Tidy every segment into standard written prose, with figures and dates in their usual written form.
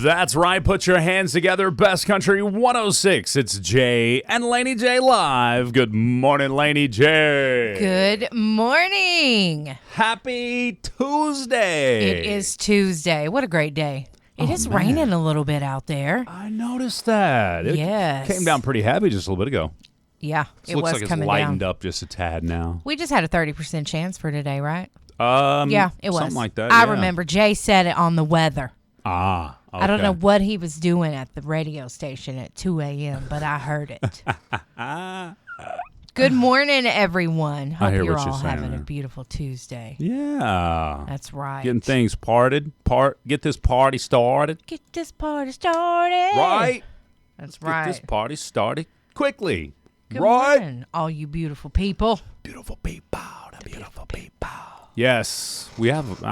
That's right. Put your hands together. Best Country 106. It's Jay and Laney J live. Good morning, Laney J. Good morning. Happy Tuesday. It is Tuesday. What a great day. It is raining a little bit out there. I noticed that. Yes. It came down pretty heavy just a little bit ago. Yeah, It looks like it's lightened up just a tad now. We just had a 30% chance for today, right? Yeah, it was. Something like that. I remember Jay said it on the weather. Okay. I don't know what he was doing at the radio station at 2 a.m., but I heard it. Good morning, everyone. Hope hear you're what you're all saying having there. a beautiful Tuesday. Yeah. That's right. Getting things parted. Get this party started. Get this party started. Right. That's right. Get this party started quickly. Good right. morning, all you beautiful people. Beautiful people. The beautiful people. Yes. We have,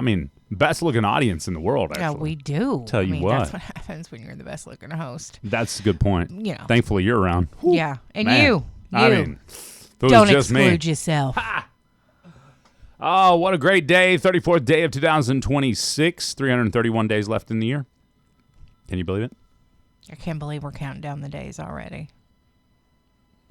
best looking audience in the world, actually. Yeah, we do. Tell you what. That's what happens when you're the best looking host. That's a good point. You know. Thankfully, you're around. Whew. Yeah. And Man. you. If it was Don't just exclude me. yourself. Oh, what a great day. 34th day of 2026. 331 days left in the year. Can you believe it? I can't believe we're counting down the days already.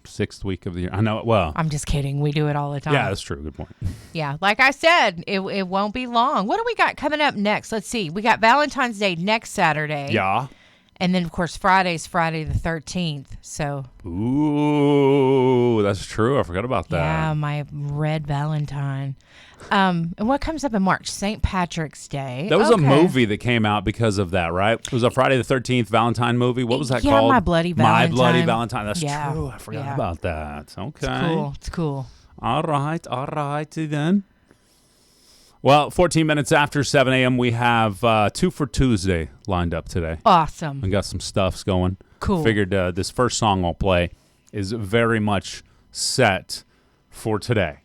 6th week of the year. I know. Well, I'm just kidding. We do it all the time. yeah, that's true. Good point. Yeah. Like I said, it won't be long. What do we got coming up next? Let's see. We got Valentine's Day next Saturday. Yeah. And then, of course, Friday's Friday the 13th. So. Ooh, that's true. I forgot about that. Yeah, my red Valentine. And what comes up in March? St. Patrick's Day. That was a movie that came out because of that, right? It was a Friday the 13th Valentine movie. What was that called? My Bloody Valentine. My Bloody Valentine. That's Yeah. true. I forgot about that. Okay. It's cool. All right then. Well, 14 minutes after 7 a.m., we have 2 for Tuesday lined up today. Awesome. We got some stuffs going. Cool. Figured this first song I'll play is very much set for today.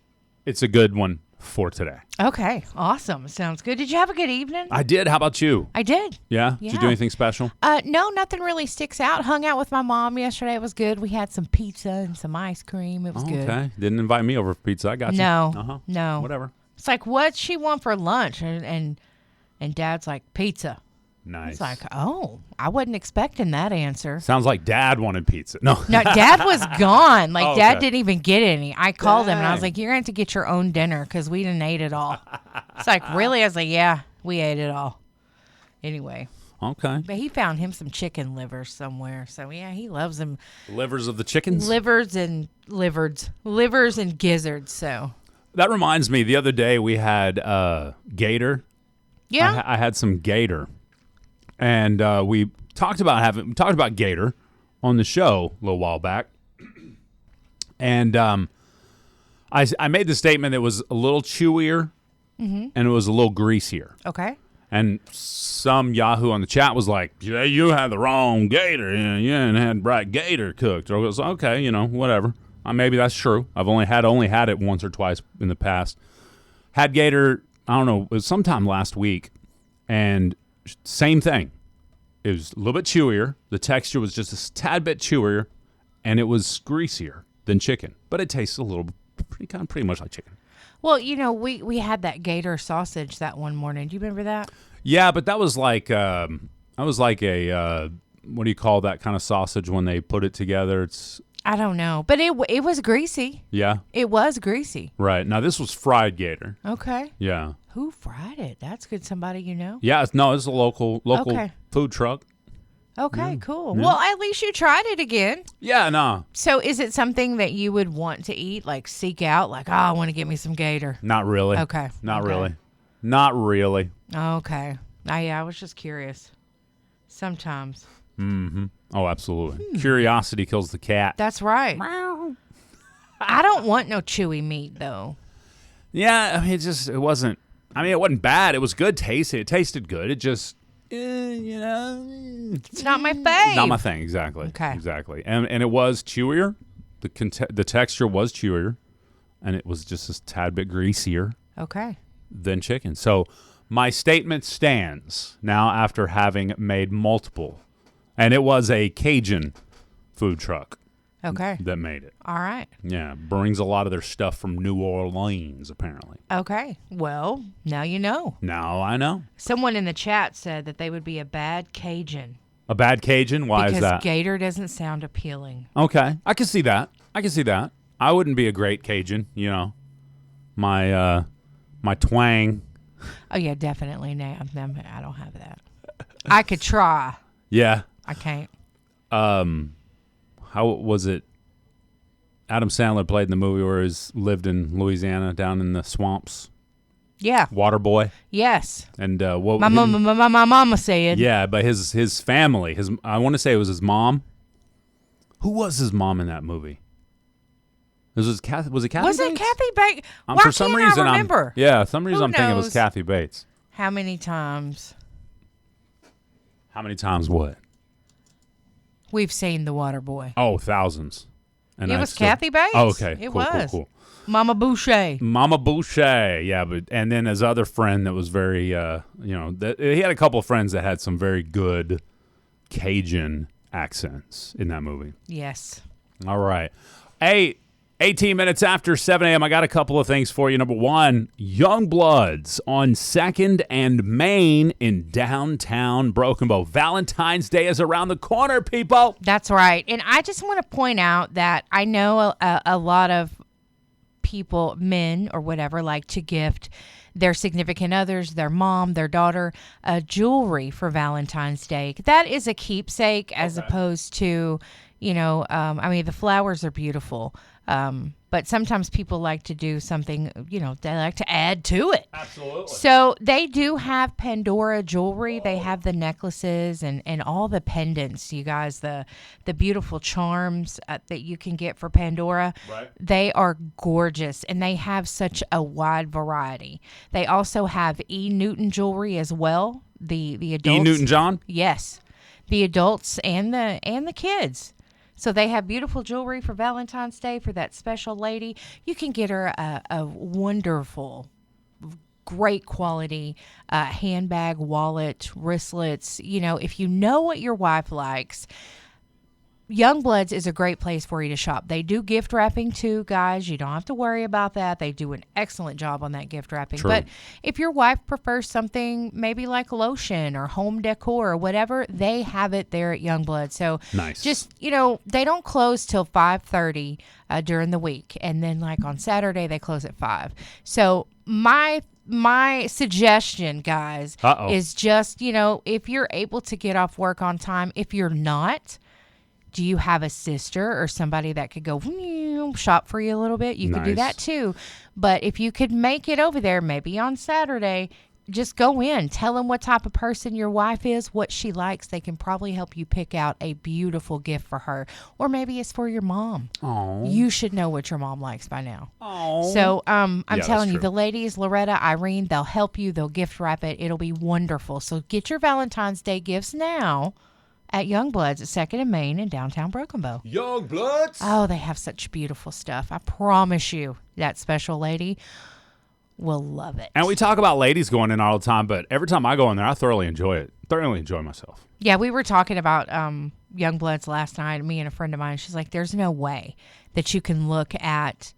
It's a good one for today. Okay. Awesome. Sounds good. Did you have a good evening? I did. How about you? I did. Yeah? Did you do anything special? No, nothing really sticks out. Hung out with my mom yesterday. It was good. We had some pizza and some ice cream. It was good. Okay. Didn't invite me over for pizza. I got you. No. No. Whatever. It's like, what'd she want for lunch? And Dad's like, pizza. Nice. It's like, oh, I wasn't expecting that answer. Sounds like Dad wanted pizza. No. No, Dad was gone. Like, Okay. Dad didn't even get any. I called him, and I was Dang. like, you're going to have to get your own dinner because we didn't eat it all. It's like, really? I was like, yeah, we ate it all. Anyway. Okay. But he found him some chicken livers somewhere. So, yeah, he loves them. Livers of the chickens? Livers and gizzards. So, That reminds me, the other day we had gator. yeah. I had some gator. And we talked about gator on the show a little while back. And I made the statement that it was a little chewier and it was a little greasier. Okay. And some Yahoo on the chat was like, yeah, you had the wrong gator. You hadn't had right gator cooked. Or I was okay, whatever. Maybe that's true. I've only had it once or twice in the past. Had gator, I don't know, it was sometime last week. And same thing. It was a little bit chewier. The texture was just a tad bit chewier. And it was greasier than chicken. But it tastes pretty much like chicken. Well, we had that gator sausage that one morning. Do you remember that? Yeah, but that was like a what do you call that kind of sausage when they put it together? It's I don't know, but it was greasy. yeah, It was greasy. right. Now this was fried gator. Okay. Yeah, Who fried it? That's good. Somebody you know? yeah. It's a local Okay. food truck. Okay, cool. Well, at least you tried it again. Yeah, no, So is it something that you would want to eat, like seek out, like, oh, I want to get me some gator? not really. Okay. Not Okay. really. Not really. Okay. I was just curious. Sometimes. Mm-hmm. Oh, absolutely. Curiosity kills the cat. That's right. I don't want no chewy meat, though. Yeah, it wasn't. It wasn't bad. It was good tasting. It tasted good. It just, It's not my fave. Not my thing, exactly. Okay. Exactly. And it was chewier. The texture was chewier, and it was just a tad bit greasier Okay. than chicken. So my statement stands now after having made multiple. And it was a Cajun food truck. Okay. that made it. All right. Yeah, brings a lot of their stuff from New Orleans, apparently. Okay. Well, now you know. Now I know. Someone in the chat said that they would be a bad Cajun. A bad Cajun? Why is that? Because gator doesn't sound appealing. Okay, I can see that. I wouldn't be a great Cajun, you know. My twang. Oh, yeah, definitely. No, I don't have that. I could try. Yeah. I can't. How was it? Adam Sandler played in the movie where he lived in Louisiana down in the swamps. Yeah. Waterboy. Yes. And what? My mama said. Yeah, but his family, I want to say it was his mom. Who was his mom in that movie? Was it Kathy Was it Bates? Kathy Bates? Why For some reason, I remember? some reason I'm thinking it was Kathy Bates. How many times? How many times what? We've seen The Waterboy. Oh, thousands. And It was Kathy Bates. Oh, okay. It Cool, was. Cool. Mama Boucher. Mama Boucher, yeah, and then his other friend that was very, he had a couple of friends that had some very good Cajun accents in that movie. Yes. All right. Hey, 18 minutes after 7 a.m., I got a couple of things for you. Number one, Youngbloods on 2nd and Main in downtown Broken Bow. Valentine's Day is around the corner, people. That's right. And I just want to point out that I know a lot of people, men or whatever, like to gift their significant others, their mom, their daughter, jewelry for Valentine's Day. That is a keepsake as opposed to, the flowers are beautiful. But sometimes people like to do something, they like to add to it. Absolutely. So they do have Pandora jewelry. They have the necklaces and all the pendants, you guys, the beautiful charms that you can get for Pandora. Right. They are gorgeous, and they have such a wide variety. They also have E. Newton jewelry as well. The adults. E. Newton-John? Yes. The adults and the kids. So they have beautiful jewelry for Valentine's Day for that special lady. You can get her a wonderful, great quality handbag, wallet, wristlets. If you know what your wife likes, Youngbloods is a great place for you to shop. They do gift wrapping too, guys. You don't have to worry about that. They do an excellent job on that gift wrapping. True. But if your wife prefers something maybe like lotion or home decor or whatever, they have it there at Youngblood. So Nice. just, they don't close till 5:30 during the week. And then like on Saturday, they close at 5. So my suggestion, guys, is just, if you're able to get off work on time, if you're not, do you have a sister or somebody that could go shop for you a little bit? You could do that too. But if you could make it over there, maybe on Saturday, just go in. Tell them what type of person your wife is, what she likes. They can probably help you pick out a beautiful gift for her. Or maybe it's for your mom. Oh. You should know what your mom likes by now. Oh. So I'm telling you, true. the ladies, Loretta, Irene, they'll help you. They'll gift wrap it. It'll be wonderful. So get your Valentine's Day gifts now at Youngbloods at 2nd and Main in downtown Broken Bow. Youngbloods. Oh, they have such beautiful stuff. I promise you that special lady will love it. And we talk about ladies going in all the time, but every time I go in there, I thoroughly enjoy it. Thoroughly enjoy myself. Yeah, we were talking about Youngbloods last night, me and a friend of mine. She's like, there's no way that you cannot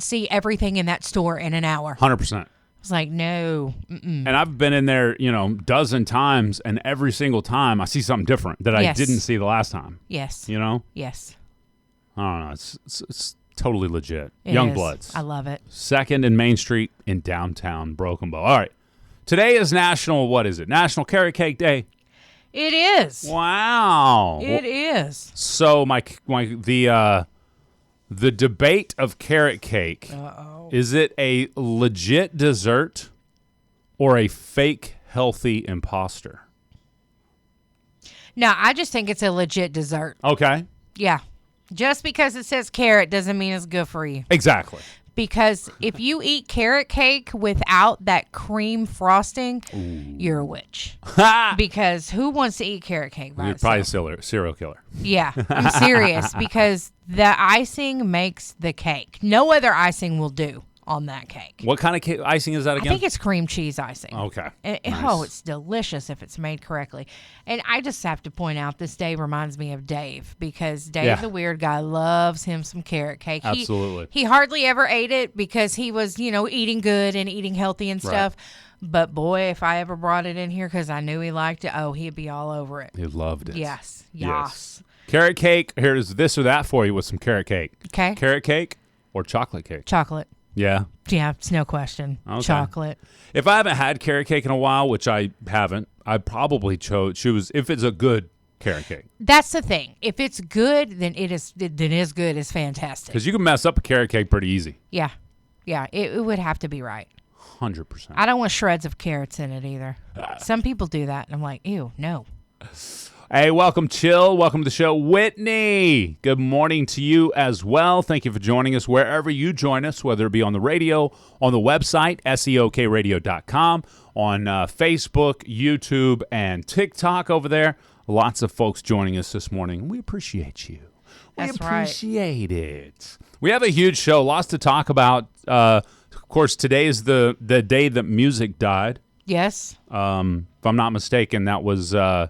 see everything in that store in an hour. 100%. I was like, no. Mm-mm. And I've been in there, dozen times, and every single time I see something different that I didn't see the last time. Yes. Yes. I don't know. It's totally legit. It Youngbloods. is. I love it. 2nd and Main Street in downtown Broken Bow. All right. Today is National Carrot Cake Day. It is. Wow. It is. So the debate of carrot cake. Uh-oh. Is it a legit dessert or a fake healthy imposter? No, I just think it's a legit dessert. Okay. Yeah. Just because it says carrot doesn't mean it's good for you. Exactly. Because if you eat carrot cake without that cream frosting, you're a witch. Because who wants to eat carrot cake by You're itself? probably a serial killer. Yeah, I'm serious. Because the icing makes the cake. No other icing will do on that cake. What kind of icing is that again? I think it's cream cheese icing. Okay. Nice. Oh, it's delicious if it's made correctly. And I just have to point out, this day reminds me of Dave, because Dave, the weird guy, loves him some carrot cake. Absolutely. He hardly ever ate it because he was, eating good and eating healthy and stuff. Right. But boy, if I ever brought it in here because I knew he liked it, he'd be all over it. He loved it. Yes. Carrot cake. Here's this or that for you with some carrot cake. Okay. Carrot cake or chocolate cake? Chocolate. Yeah. Yeah, it's no question. Okay. Chocolate. If I haven't had carrot cake in a while, which I haven't, I probably choose if it's a good carrot cake. That's the thing. If it's good, then it is good. It's fantastic. Because you can mess up a carrot cake pretty easy. Yeah. It would have to be right. 100%. I don't want shreds of carrots in it either. Some people do that, and I'm like, ew, no. Hey, welcome, Chill. Welcome to the show, Whitney. Good morning to you as well. Thank you for joining us wherever you join us, whether it be on the radio, on the website, seokradio.com, on Facebook, YouTube, and TikTok over there. Lots of folks joining us this morning. We appreciate you. We appreciate it. We have a huge show, lots to talk about. Of course, today is the day that music died. Yes. If I'm not mistaken, there was a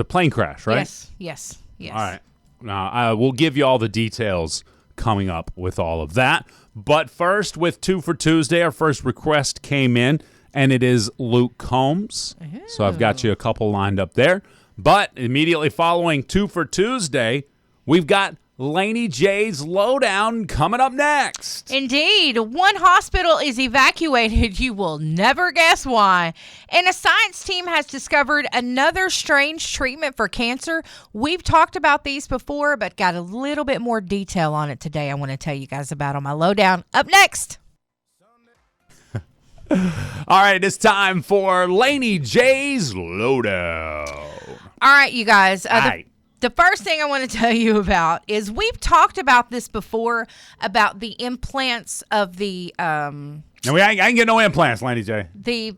plane crash, right? Yes. All right. Now, we'll give you all the details coming up with all of that. But first, with 2 for Tuesday, our first request came in, and it is Luke Combs. Ooh. So I've got you a couple lined up there. But immediately following 2 for Tuesday, we've got Laney J's Lowdown coming up next. Indeed. One hospital is evacuated. You will never guess why. And a science team has discovered another strange treatment for cancer. We've talked about these before, but got a little bit more detail on it today I want to tell you guys about on my Lowdown. Up next. All right, it's time for Laney J's Lowdown. All right, you guys. The first thing I want to tell you about is we've talked about this before, about the implants of the No, I ain't get no implants, Laney J. The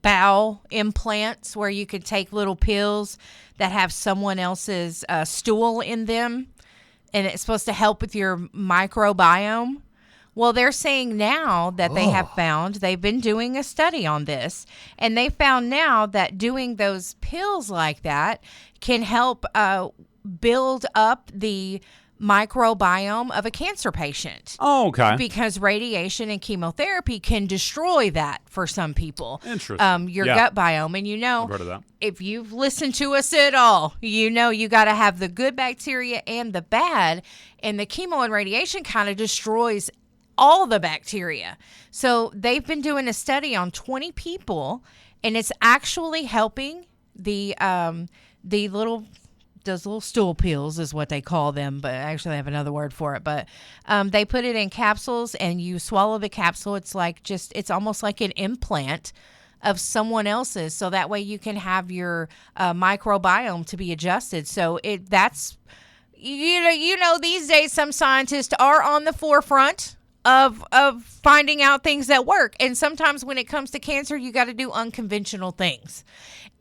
bowel implants, where you could take little pills that have someone else's stool in them, and it's supposed to help with your microbiome. Well, they're saying now that they have found, they've been doing a study on this, and they found now that doing those pills like that can help build up the microbiome of a cancer patient. Oh, okay. Because radiation and chemotherapy can destroy that for some people. Interesting. Your gut biome. And I've heard of that. If you've listened to us at all, you got to have the good bacteria and the bad, and the chemo and radiation kind of destroys all the bacteria. So they've been doing a study on 20 people, and it's actually helping those little stool pills is what they call them, but actually I have another word for it. But they put it in capsules, and you swallow the capsule. It's almost like an implant of someone else's, so that way you can have your microbiome to be adjusted. So that's these days some scientists are on the forefront of finding out things that work. And sometimes when it comes to cancer, you got to do unconventional things.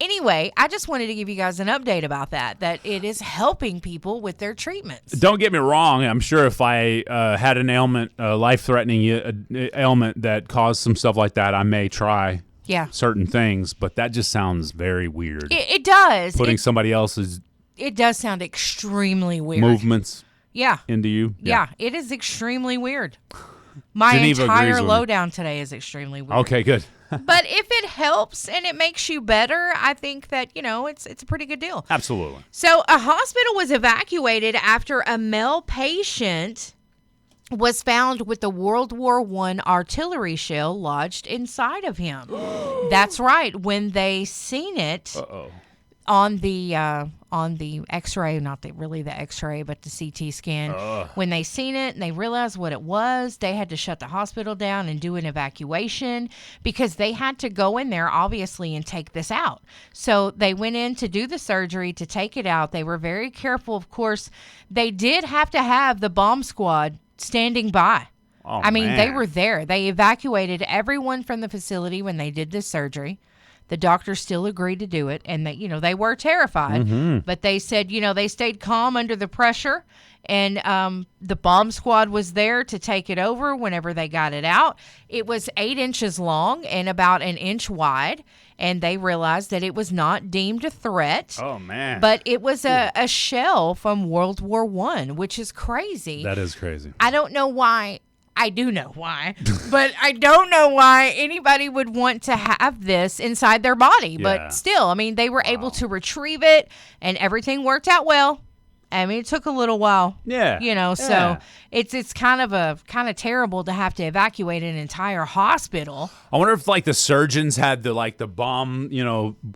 Anyway, I just wanted to give you guys an update about that it is helping people with their treatments. Don't get me wrong. I'm sure if I had an ailment, a life-threatening ailment that caused some stuff like that, I may try certain things. But that just sounds very weird. It does. Putting somebody else's... It does sound extremely weird. Movements. Yeah. Into you. Yeah, it is extremely weird. My entire Lowdown today is extremely weird. Okay, good. But if it helps and it makes you better, I think that, it's a pretty good deal. Absolutely. So a hospital was evacuated after a male patient was found with the World War I artillery shell lodged inside of him. That's right. When they seen it on the X-ray, not really the X-ray, but the CT scan. When they seen it and they realized what it was, they had to shut the hospital down and do an evacuation because they had to go in there, obviously, and take this out. So they went in to do the surgery to take it out. They were very careful. Of course, they did have to have the bomb squad standing by. They were there. They evacuated everyone from the facility when they did this surgery. The doctor still agreed to do it, and they were terrified, but they said, they stayed calm under the pressure, And the bomb squad was there to take it over whenever they got it out. It was 8 inches long and about an inch wide, and they realized that it was not deemed a threat. Oh, man. But it was a shell from World War I, which is crazy. That is crazy. I don't know why. I do know why, but I don't know why anybody would want to have this inside their body. Yeah. But still, I mean, they were able to retrieve it, and everything worked out well. I mean, it took a little while. Yeah. So it's kind of terrible to have to evacuate an entire hospital. I wonder if the surgeons had the bomb,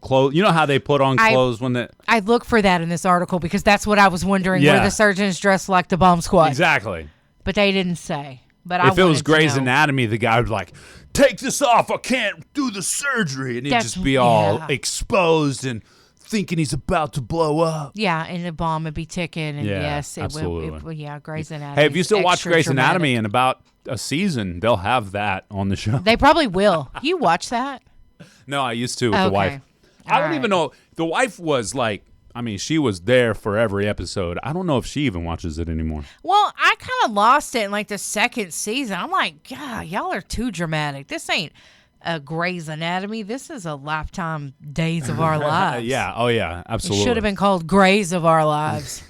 clothes. You know how they put on clothes when they. I look for that in this article because that's what I was wondering. Yeah. Were the surgeons dressed like the bomb squad? Exactly. But they didn't say. But if it was Grey's Anatomy, the guy would be like, take this off. I can't do the surgery. And he'd just be all exposed and thinking he's about to blow up. Yeah, and the bomb would be ticking. And yes, absolutely. Grey's Anatomy. Hey, if you still watch Grey's Anatomy in about a season, they'll have that on the show. They probably will. You watch that? No, I used to with the wife. I don't even know. The wife was she was there for every episode. I don't know if she even watches it anymore. Well, I kind of lost it in the second season. I'm like, God, y'all are too dramatic. This ain't a Grey's Anatomy. This is a Lifetime Days of Our Lives. Yeah. Oh, yeah. Absolutely. It should have been called Greys of Our Lives.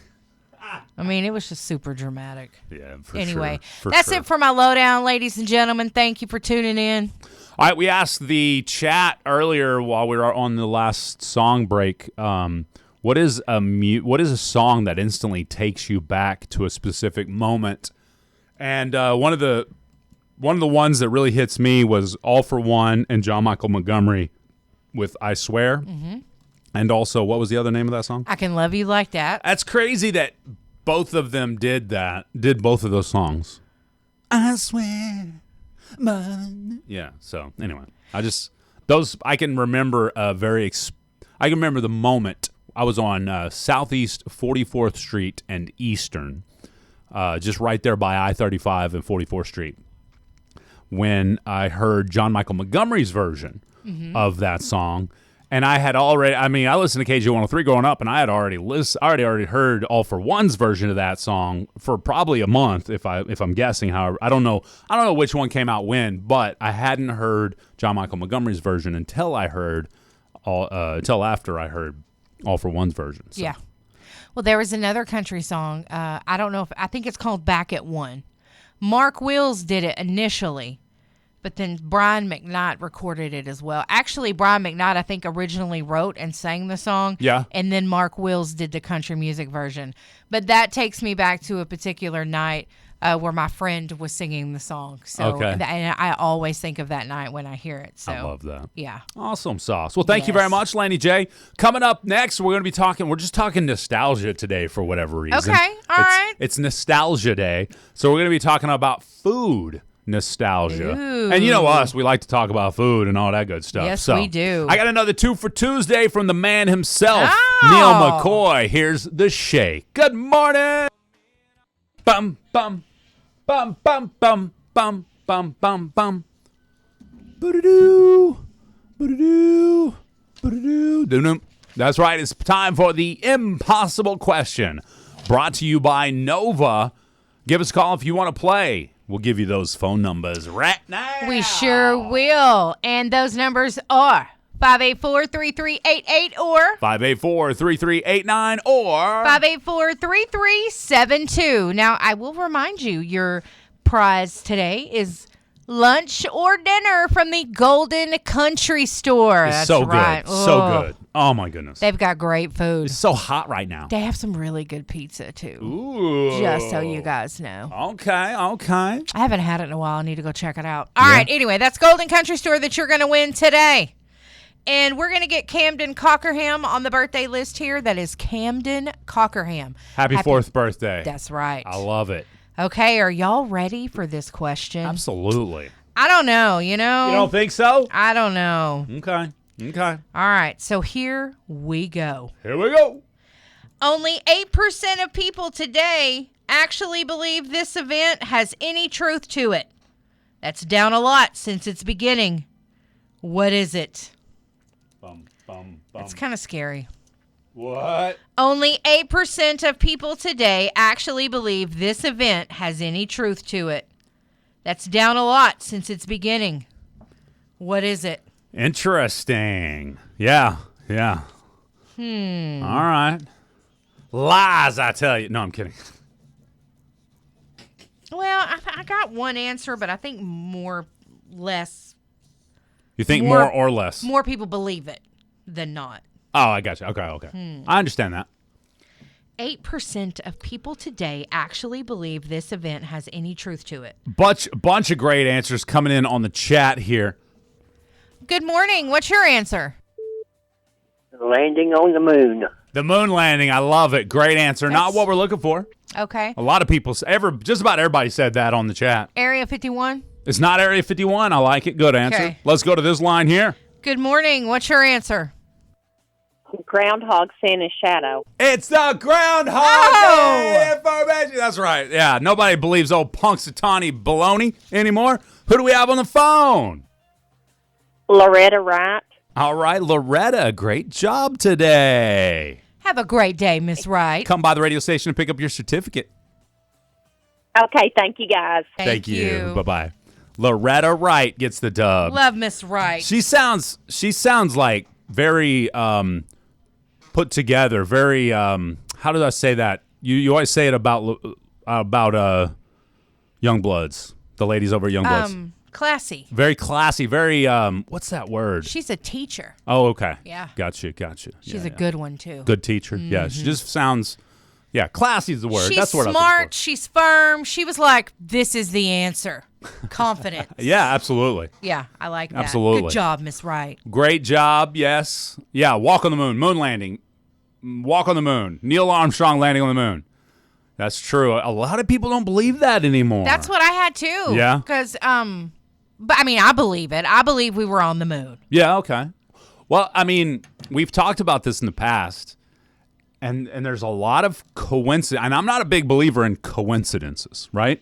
I mean, it was just super dramatic. Yeah, for anyway, sure. That's it for my lowdown, ladies and gentlemen. Thank you for tuning in. All right, we asked the chat earlier while we were on the last song break, what is a song that instantly takes you back to a specific moment? And one of the ones that really hits me was All for One and John Michael Montgomery with I Swear. Mm-hmm. And also, what was the other name of that song? I Can Love You Like That. That's crazy that both of them did both of those songs. I swear. Yeah, so anyway, I can remember I can remember the moment. I was on Southeast 44th Street and Eastern, just right there by I-35 and 44th Street, when I heard John Michael Montgomery's version of that song. And I had I listened to KJ103 growing up, and I had already heard All for One's version of that song for probably a month, if I'm guessing. However, I don't know which one came out when, but I hadn't heard John Michael Montgomery's version until after I heard All for One's version. So. Yeah. Well, there was another country song. I think it's called Back at One. Mark Wills did it initially, but then Brian McKnight recorded it as well. Actually, Brian McKnight, I think, originally wrote and sang the song. Yeah. And then Mark Wills did the country music version. But that takes me back to a particular night where my friend was singing the song. So, and I always think of that night when I hear it. So I love that. Yeah. Awesome sauce. Well, thank you very much, Laney J. Coming up next, we're just talking nostalgia today for whatever reason. Okay. All right. It's Nostalgia Day. So we're going to be talking about food nostalgia. Ooh. And you know us, we like to talk about food and all that good stuff. Yes, so, we do. I got another 2 for Tuesday from the man himself, Oh. Neil McCoy. Here's the shake. Good morning. Bum, bum, bum, bum, bum, bum, bum, bum, bum. Boo-doo-doo, boo-doo-doo, boo-doo-doo, doo-doo. That's right. It's time for the impossible question. Brought to you by Nova. Give us a call if you want to play. We'll give you those phone numbers right now. We sure will. And those numbers are 584-3388 or 584-3389 or 584-3372. Now, I will remind you, your prize today is lunch or dinner from the Golden Country Store. It's That's so right. good. So good. Oh, my goodness. They've got great food. It's so hot right now. They have some really good pizza, too. Ooh. Just so you guys know. Okay. I haven't had it in a while. I need to go check it out. All right. Anyway, that's Golden Country Store that you're going to win today. And we're going to get Camden Cockerham on the birthday list here. That is Camden Cockerham. Happy 4th birthday. That's right. I love it. Okay, are y'all ready for this question? Absolutely. I don't know, You don't think so? I don't know. Okay. All right, so here we go. Only 8% of people today actually believe this event has any truth to it. That's down a lot since its beginning. What is it? Bum, bum, bum. It's kind of scary. What? Only 8% of people today actually believe this event has any truth to it. That's down a lot since its beginning. What is it? Interesting. Yeah. All right. Lies, I tell you. No, I'm kidding. Well, I got one answer, but I think less. You think more or less? More people believe it than not. Oh, I got you. Okay. I understand that. 8% of people today actually believe this event has any truth to it. Bunch of great answers coming in on the chat here. Good morning. What's your answer? Landing on the moon. The moon landing. I love it. Great answer. Not what we're looking for. Okay. A lot of people, just about everybody said that on the chat. Area 51? It's not Area 51. I like it. Good answer. Okay. Let's go to this line here. Good morning. What's your answer? Groundhog seeing a shadow. It's the Groundhog Day information. That's right. Yeah, nobody believes old Punxsutawney baloney anymore. Who do we have on the phone? Loretta Wright. All right, Loretta, great job today. Have a great day, Miss Wright. Come by the radio station and pick up your certificate. Okay, thank you, guys. Thank you. Bye-bye. Loretta Wright gets the dub. Love Miss Wright. She sounds like very put together, very how did I say that? You always say it about Youngbloods, the ladies over at Youngbloods. Classy. Very classy, very what's that word? She's a teacher. Oh, okay. Yeah. Got you. She's a good one too. Good teacher. Mm-hmm. Yeah, she just sounds classy is the word. She's That's the word smart, she's firm. She was like, this is the answer. Confident. Yeah, absolutely. Yeah, I like that. Absolutely. Good job, Miss Wright. Great job, yes. Yeah, walk on the moon, moon landing. Walk on the moon. Neil Armstrong landing on the moon. That's true. A lot of people don't believe that anymore. That's what I had too. Yeah. Because, but I mean, I believe it. I believe we were on the moon. Yeah, okay. Well, I mean, we've talked about this in the past, and there's a lot of coincidence. And I'm not a big believer in coincidences, right?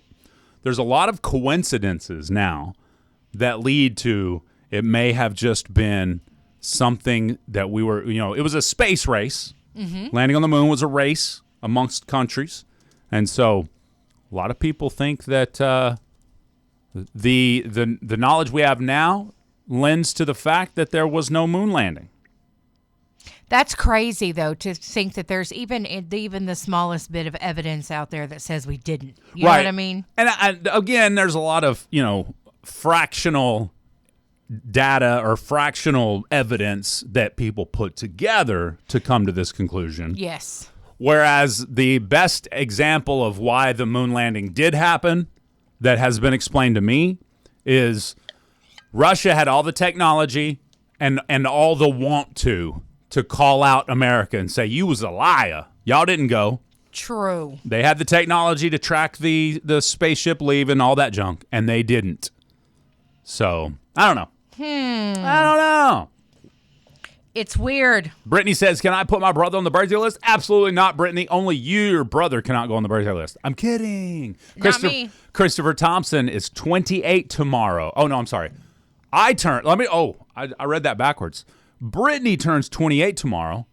There's a lot of coincidences now that lead to it may have just been something that we were, it was a space race. Mm-hmm. Landing on the moon was a race amongst countries. And so a lot of people think that the knowledge we have now lends to the fact that there was no moon landing. That's crazy, though, to think that there's even the smallest bit of evidence out there that says we didn't. You know what I mean? And again, there's a lot of, fractional data or fractional evidence that people put together to come to this conclusion. Yes. Whereas the best example of why the moon landing did happen that has been explained to me is Russia had all the technology and all the want to call out America and say, you was a liar. Y'all didn't go. True. They had the technology to track the spaceship leaving, all that junk, and they didn't. So, I don't know. I don't know. It's weird. Brittany says, can I put my brother on the birthday list? Absolutely not, Brittany. Only your brother cannot go on the birthday list. I'm kidding. Not me. Christopher Thompson is 28 tomorrow. Oh, no, I'm sorry. I read that backwards. Brittany turns 28 tomorrow,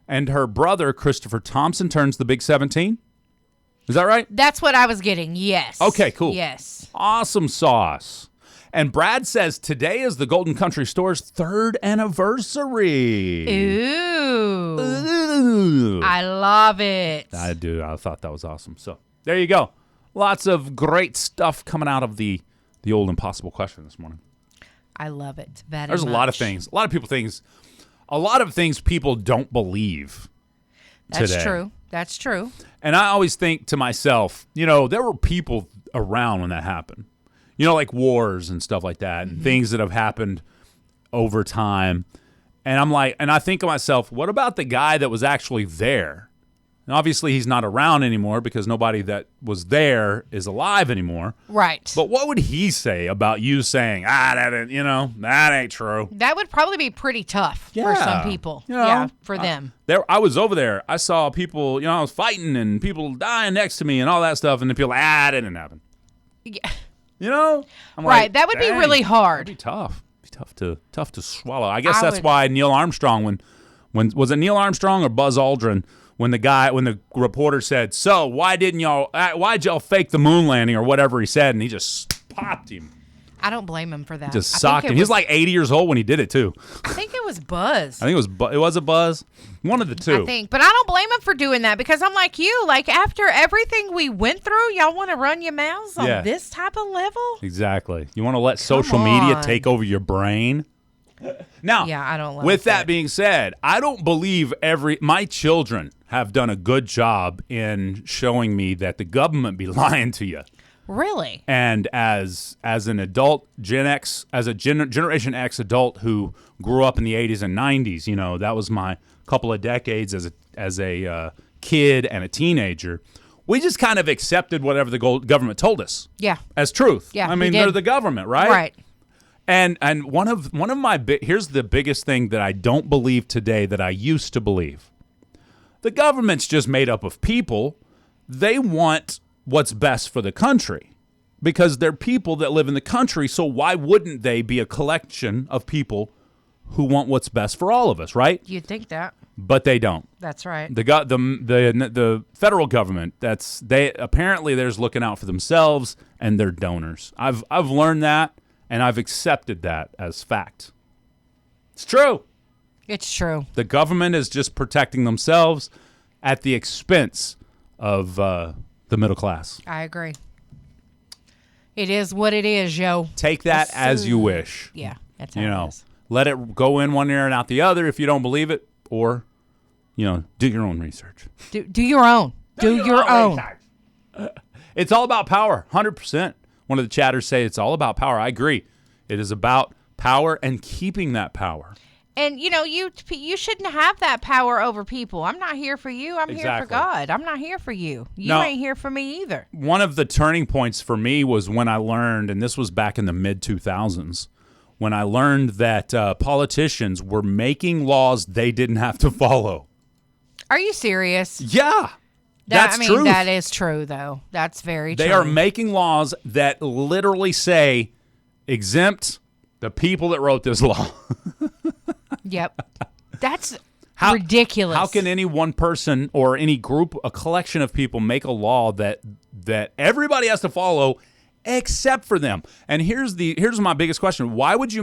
and her brother, Christopher Thompson, turns the big 17. Is that right? That's what I was getting, yes. Okay, cool. Yes. Awesome sauce. And Brad says today is the Golden Country Store's 3rd anniversary. Ooh. I love it. I do. I thought that was awesome. So there you go. Lots of great stuff coming out of the old impossible question this morning. I love it very There's much. A lot of things. A lot of things people don't believe That's today. true. That's true. And I always think to myself, there were people around when that happened. Like wars and stuff like that, and things that have happened over time. And I'm like, and I think to myself, what about the guy that was actually there? And obviously he's not around anymore because nobody that was there is alive anymore. Right. But what would he say about you saying, that ain't true? That would probably be pretty tough for some people. For them. I was over there. I saw people, I was fighting and people dying next to me and all that stuff. And the people, that didn't happen. Yeah. I'm right. Like, that would be really hard. It'd be tough. It'd be tough to swallow. I guess that's why Neil Armstrong, When was it Neil Armstrong or Buzz Aldrin? When the reporter said, "So why'd y'all fake the moon landing?" or whatever he said, and he just popped him. I don't blame him for that. Just socked him. He was like 80 years old when he did it too. I think it was Buzz. I think it was a Buzz. One of the two. I think, but I don't blame him for doing that because I'm like you. Like after everything we went through, y'all want to run your mouths on this type of level? Exactly. You want to let social media take over your brain? Now, I don't like with that being said, I don't believe my children have done a good job in showing me that the government be lying to you. Really? And as an adult, Gen X, as a Generation X adult who grew up in the 80s and 90s, you know, that was my couple of decades as a kid and a teenager. We just kind of accepted whatever the government told us. Yeah. As truth. Yeah. I mean, they're the government, right? Right. And one of my here's the biggest thing that I don't believe today that I used to believe. The government's just made up of people. They want what's best for the country because they're people that live in the country. So why wouldn't they be a collection of people who want what's best for all of us, right? You'd think that. But they don't. That's right. The federal government, apparently they're just looking out for themselves and their donors. I've learned that and I've accepted that as fact. It's true. It's true. The government is just protecting themselves at the expense of the middle class. I agree. It is what it is, yo. Take that as you wish. Yeah, that's how it is. Let it go in one ear and out the other if you don't believe it, or, do your own research. Do your own. Do your own. It's all about power, 100%. One of the chatters say it's all about power. I agree. It is about power and keeping that power. And, you shouldn't have that power over people. I'm not here for you. I'm here for God. I'm not here for you. You ain't here for me either. One of the turning points for me was when I learned, and this was back in the mid-2000s, when I learned that politicians were making laws they didn't have to follow. Are you serious? Yeah. That's true. That is true, though. That's very true. They are making laws that literally say, exempt the people that wrote this law. Yep. That's ridiculous. How can any one person or any group, a collection of people, make a law that everybody has to follow except for them? And here's my biggest question. Why would you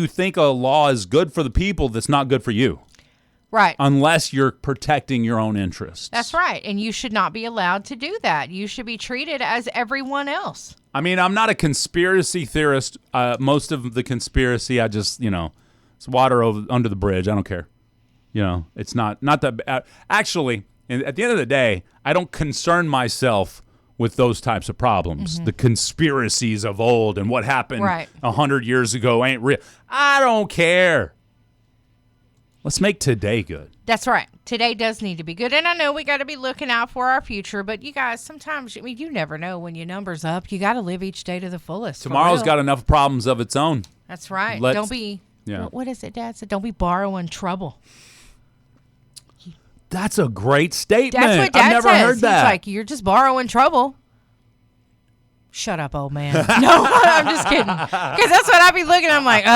think a law is good for the people that's not good for you? Right. Unless you're protecting your own interests. That's right. And you should not be allowed to do that. You should be treated as everyone else. I mean, I'm not a conspiracy theorist. Most of the conspiracy, I just, it's water under the bridge. I don't care. It's not that. Actually, at the end of the day, I don't concern myself with those types of problems. Mm-hmm. The conspiracies of old and what happened 100 years ago ain't real. I don't care. Let's make today good. That's right. Today does need to be good. And I know we got to be looking out for our future, but you guys, sometimes, you never know when your number's up. You got to live each day to the fullest. Tomorrow's got enough problems of its own. That's right. Don't be, what is it, Dad said? Don't be borrowing trouble. That's a great statement. That's what Dad I've never heard that. He's like, you're just borrowing trouble. Shut up, old man. No, I'm just kidding. Because that's what I be looking at. I'm like, oh,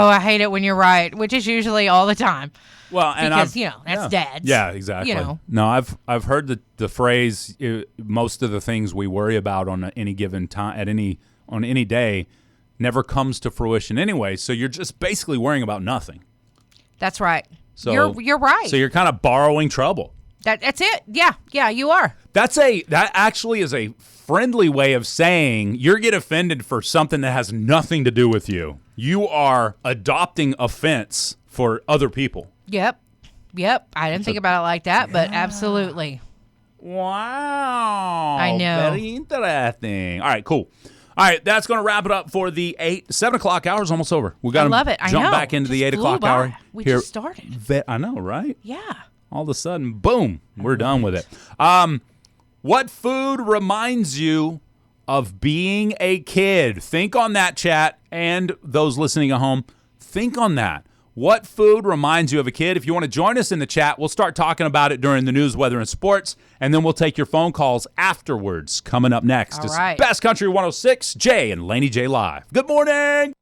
I hate it when you're right, which is usually all the time. Well, and because that's Dad's. Yeah, exactly. No, I've heard the phrase. Most of the things we worry about on any given time on any day never comes to fruition anyway. So you're just basically worrying about nothing. That's right. So you're right. So you're kind of borrowing trouble. That's it. Yeah, you are. That actually is a friendly way of saying you're getting offended for something that has nothing to do with you. You are adopting offense for other people. Yep. I didn't think about it like that, but absolutely. Wow. I know. Very interesting. All right, cool. All right, that's going to wrap it up for the 7 o'clock hour is almost over. We got to jump back into the 8 o'clock hour. We just started. I know, right? Yeah. All of a sudden, boom, we're done with it. What food reminds you of being a kid? Think on that, chat, and those listening at home. Think on that. What food reminds you of a kid? If you want to join us in the chat, we'll start talking about it during the news, weather, and sports, and then we'll take your phone calls afterwards. Coming up next is Best Country 106, Jay and Laney J Live. Good morning.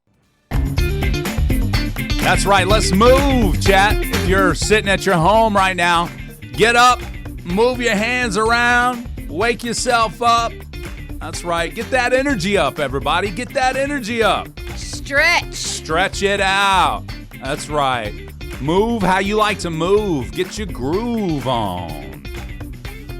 That's right. Let's move, chat. If you're sitting at your home right now, get up, move your hands around, wake yourself up. That's right. Get that energy up, everybody. Get that energy up. Stretch. Stretch it out. That's right. Move how you like to move. Get your groove on.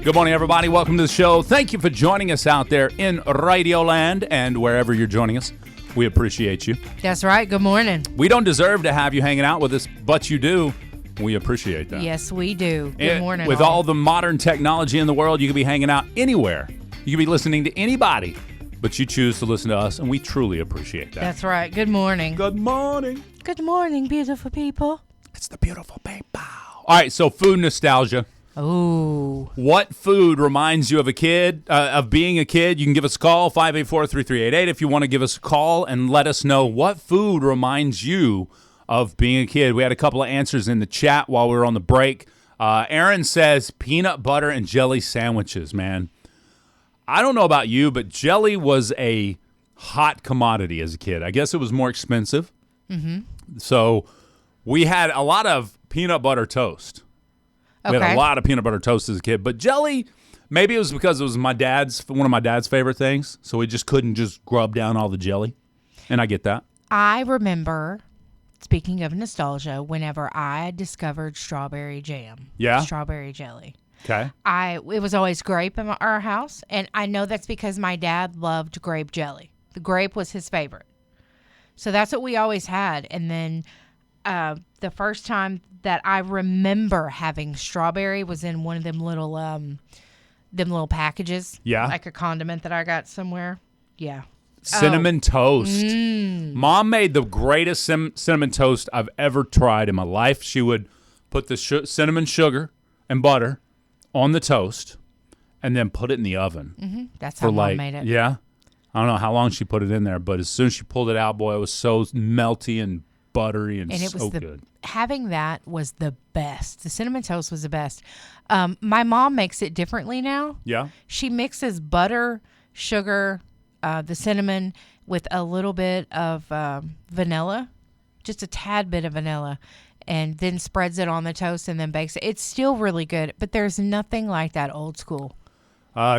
Good morning, everybody. Welcome to the show. Thank you for joining us out there in Radio Land and wherever you're joining us. We appreciate you. That's right. Good morning. We don't deserve to have you hanging out with us, but you do. We appreciate that. Yes, we do. Good morning. With all the modern technology in the world, you could be hanging out anywhere. You could be listening to anybody, but you choose to listen to us, and we truly appreciate that. That's right. Good morning. Good morning. Good morning, beautiful people. It's the beautiful people. All right, so food nostalgia. Oh. What food reminds you of a kid, of being a kid? You can give us a call, 584-3388, if you want to give us a call and let us know what food reminds you of being a kid. We had a couple of answers in the chat while we were on the break. Aaron says peanut butter and jelly sandwiches, man. I don't know about you, but jelly was a hot commodity as a kid. I guess it was more expensive. Mm-hmm. So we had a lot of peanut butter toast. Okay. We had a lot of peanut butter toast as a kid. But jelly, maybe it was because it was one of my dad's favorite things. So we just couldn't just grub down all the jelly. And I get that. I remember, speaking of nostalgia, whenever I discovered strawberry jam. Yeah? Strawberry jelly. Okay. It was always grape in our house, and I know that's because my dad loved grape jelly. The grape was his favorite. So that's what we always had. And then the first time that I remember having strawberry was in one of them little packages. Yeah. Like a condiment that I got somewhere. Yeah. Cinnamon toast. Mom made the greatest cinnamon toast I've ever tried in my life. She would put the cinnamon sugar and butter on the toast and then put it in the oven. Mm-hmm. That's how Mom made it. Yeah. I don't know how long she put it in there, but as soon as she pulled it out, boy, it was so melty and buttery and it so was good. Having that was the best. The cinnamon toast was the best. My mom makes it differently now. Yeah. She mixes butter, sugar, the cinnamon with a little bit of vanilla, just a tad bit of vanilla, and then spreads it on the toast and then bakes it. It's still really good, but there's nothing like that old school.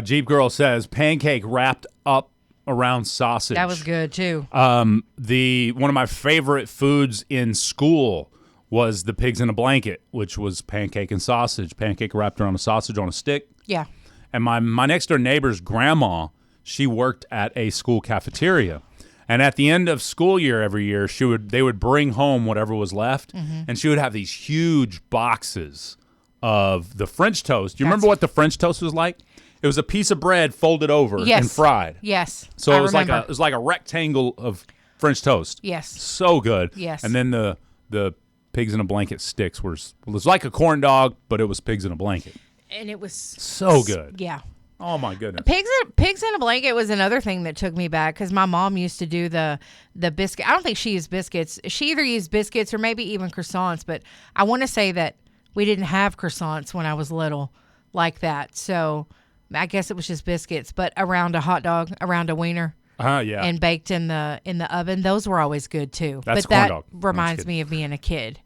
Jeep Girl says pancake wrapped up around sausage. That was good too. One of my favorite foods in school was the pigs in a blanket, which was pancake and sausage. Pancake wrapped around a sausage on a stick. Yeah. And my next door neighbor's grandma, she worked at a school cafeteria. And at the end of school year every year, they would bring home whatever was left, and she would have these huge boxes of the French toast. Do you remember what the French toast was like? It was a piece of bread folded over and fried. Yes. So it was like a rectangle of French toast. Yes. So good. Yes. And then the pigs in a blanket sticks it was like a corn dog, but it was pigs in a blanket. And it was so good. Yeah. Oh my goodness. Pigs in a blanket was another thing that took me back because my mom used to do the biscuit. I don't think she used biscuits. She either used biscuits or maybe even croissants, but I want to say that we didn't have croissants when I was little like that. So I guess it was just biscuits, but around a hot dog, around a wiener. Yeah. And baked in the oven. Those were always good too. That's but that corn dog. reminds me of being a kid.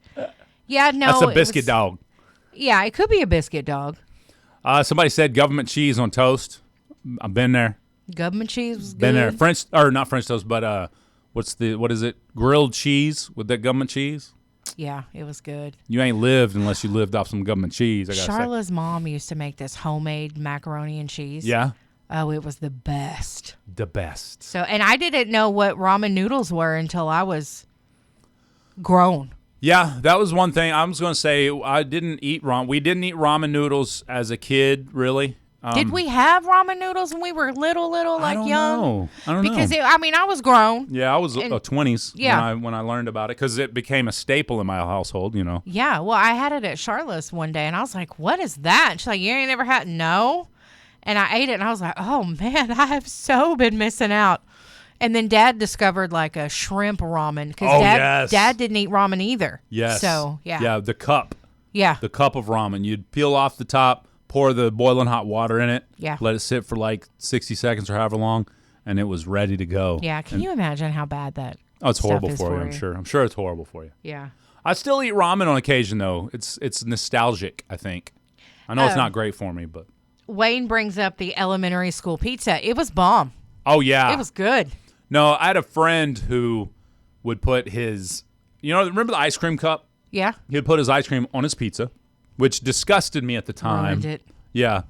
Yeah, no. That's a biscuit dog. Yeah, it could be a biscuit dog. Somebody said government cheese on toast. I've been there. Government cheese was good. Been there. Not French toast, but what is it? Grilled cheese with that government cheese? Yeah, it was good. You ain't lived unless you lived off some government cheese, I gotta say. Charla's mom used to make this homemade macaroni and cheese. Yeah? Oh, it was the best. The best. So, and I didn't know what ramen noodles were until I was grown. Yeah, that was one thing. I was going to say I didn't eat ramen. We didn't eat ramen noodles as a kid, really. Did we have ramen noodles when we were little, like young? I don't know. Because I was grown. Yeah, I was 20s when I learned about it because it became a staple in my household, you know. Yeah, well, I had it at Charlotte's one day, and I was like, what is that? And she's like, you ain't never had? No. And I ate it, and I was like, oh, man, I have so been missing out. And then Dad discovered like a shrimp ramen because Dad didn't eat ramen either. Yes. So, yeah. Yeah, the cup. Yeah. The cup of ramen. You'd peel off the top, pour the boiling hot water in it. Yeah. Let it sit for like 60 seconds or however long, and it was ready to go. Yeah. Can you imagine how bad that Oh, it's stuff horrible is for you. I'm sure. I'm sure it's horrible for you. Yeah. I still eat ramen on occasion, though. It's nostalgic, I think. I know it's not great for me, but. Wayne brings up the elementary school pizza. It was bomb. Oh, yeah. It was good. No, I had a friend who would put his, remember the ice cream cup? Yeah. He would put his ice cream on his pizza, which disgusted me at the time. Ruined it. Yeah.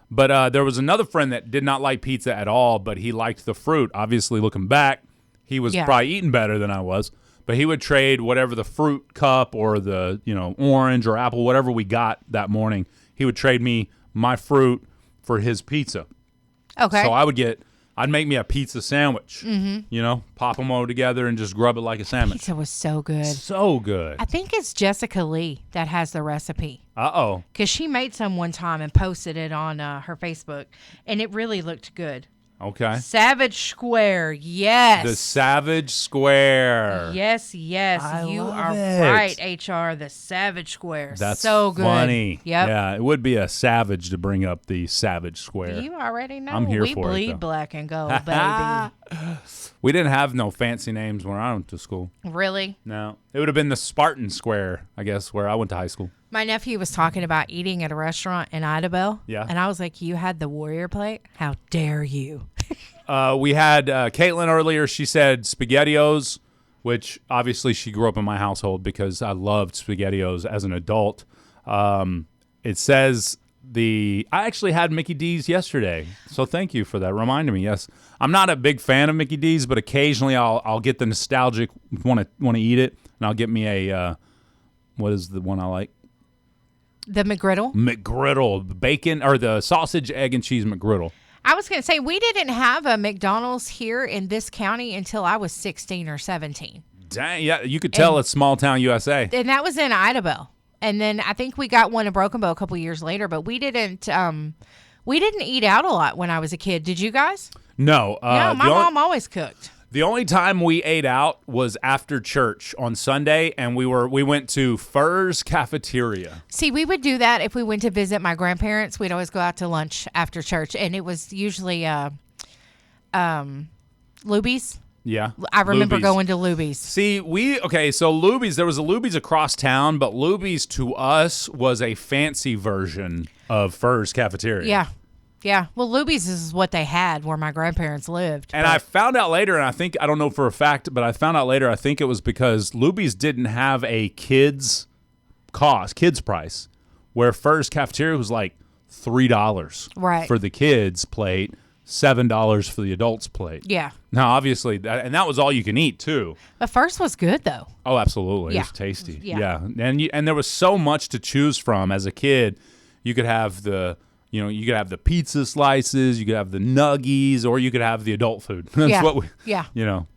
But there was another friend that did not like pizza at all, but he liked the fruit. Obviously, looking back, he was probably eating better than I was. But he would trade whatever the fruit cup or the, orange or apple, whatever we got that morning. He would trade me my fruit for his pizza. Okay. So I'd make me a pizza sandwich, pop them all together and just grub it like a sandwich. Pizza was so good. So good. I think it's Jessica Lee that has the recipe. Uh-oh. Because she made some one time and posted it on her Facebook, and it really looked good. Okay. Savage Square, yes. The Savage Square. Yes. You are right, HR. The Savage Square. That's so good. Funny. Yep. Yeah, it would be a savage to bring up the Savage Square. You already know. I'm here we for it, bleed though. black and gold, baby. We didn't have no fancy names when I went to school. Really? No. It would have been the Spartan Square, I guess, where I went to high school. My nephew was talking about eating at a restaurant in Idabel. Yeah. And I was like, you had the warrior plate? How dare you? We had Caitlin earlier. She said SpaghettiOs, which obviously she grew up in my household because I loved SpaghettiOs as an adult. It says I actually had Mickey D's yesterday, so thank you for that. Reminding me. Yes, I'm not a big fan of Mickey D's, but occasionally I'll get the nostalgic want to eat it, and I'll get me a what is the one I like? The McGriddle? McGriddle, the bacon or the sausage, egg, and cheese McGriddle. I was going to say, we didn't have a McDonald's here in this county until I was 16 or 17. Dang, yeah, you could tell it's small town USA. And that was in Idabel. And then I think we got one in Broken Bow a couple years later, but we didn't eat out a lot when I was a kid. Did you guys? No. No, my mom always cooked. The only time we ate out was after church on Sunday, and we went to Furr's Cafeteria. See, we would do that if we went to visit my grandparents. We'd always go out to lunch after church, and it was usually Luby's. Yeah. I remember Luby's. going to Luby's. See, so Luby's, there was a Luby's across town, but Luby's to us was a fancy version of Furr's Cafeteria. Yeah. Yeah. Well, Luby's is what they had where my grandparents lived. And I found out later, and I don't know for a fact, but I found out later, I think it was because Luby's didn't have a kids price, where Furr's Cafeteria was like $3 for the kids plate, $7 for the adults plate. Yeah. Now, obviously, that was all you can eat, too. But First was good, though. Oh, absolutely. Yeah. It was tasty. Yeah. And there was so much to choose from as a kid. You could have the pizza slices, you could have the nuggies, or you could have the adult food. That's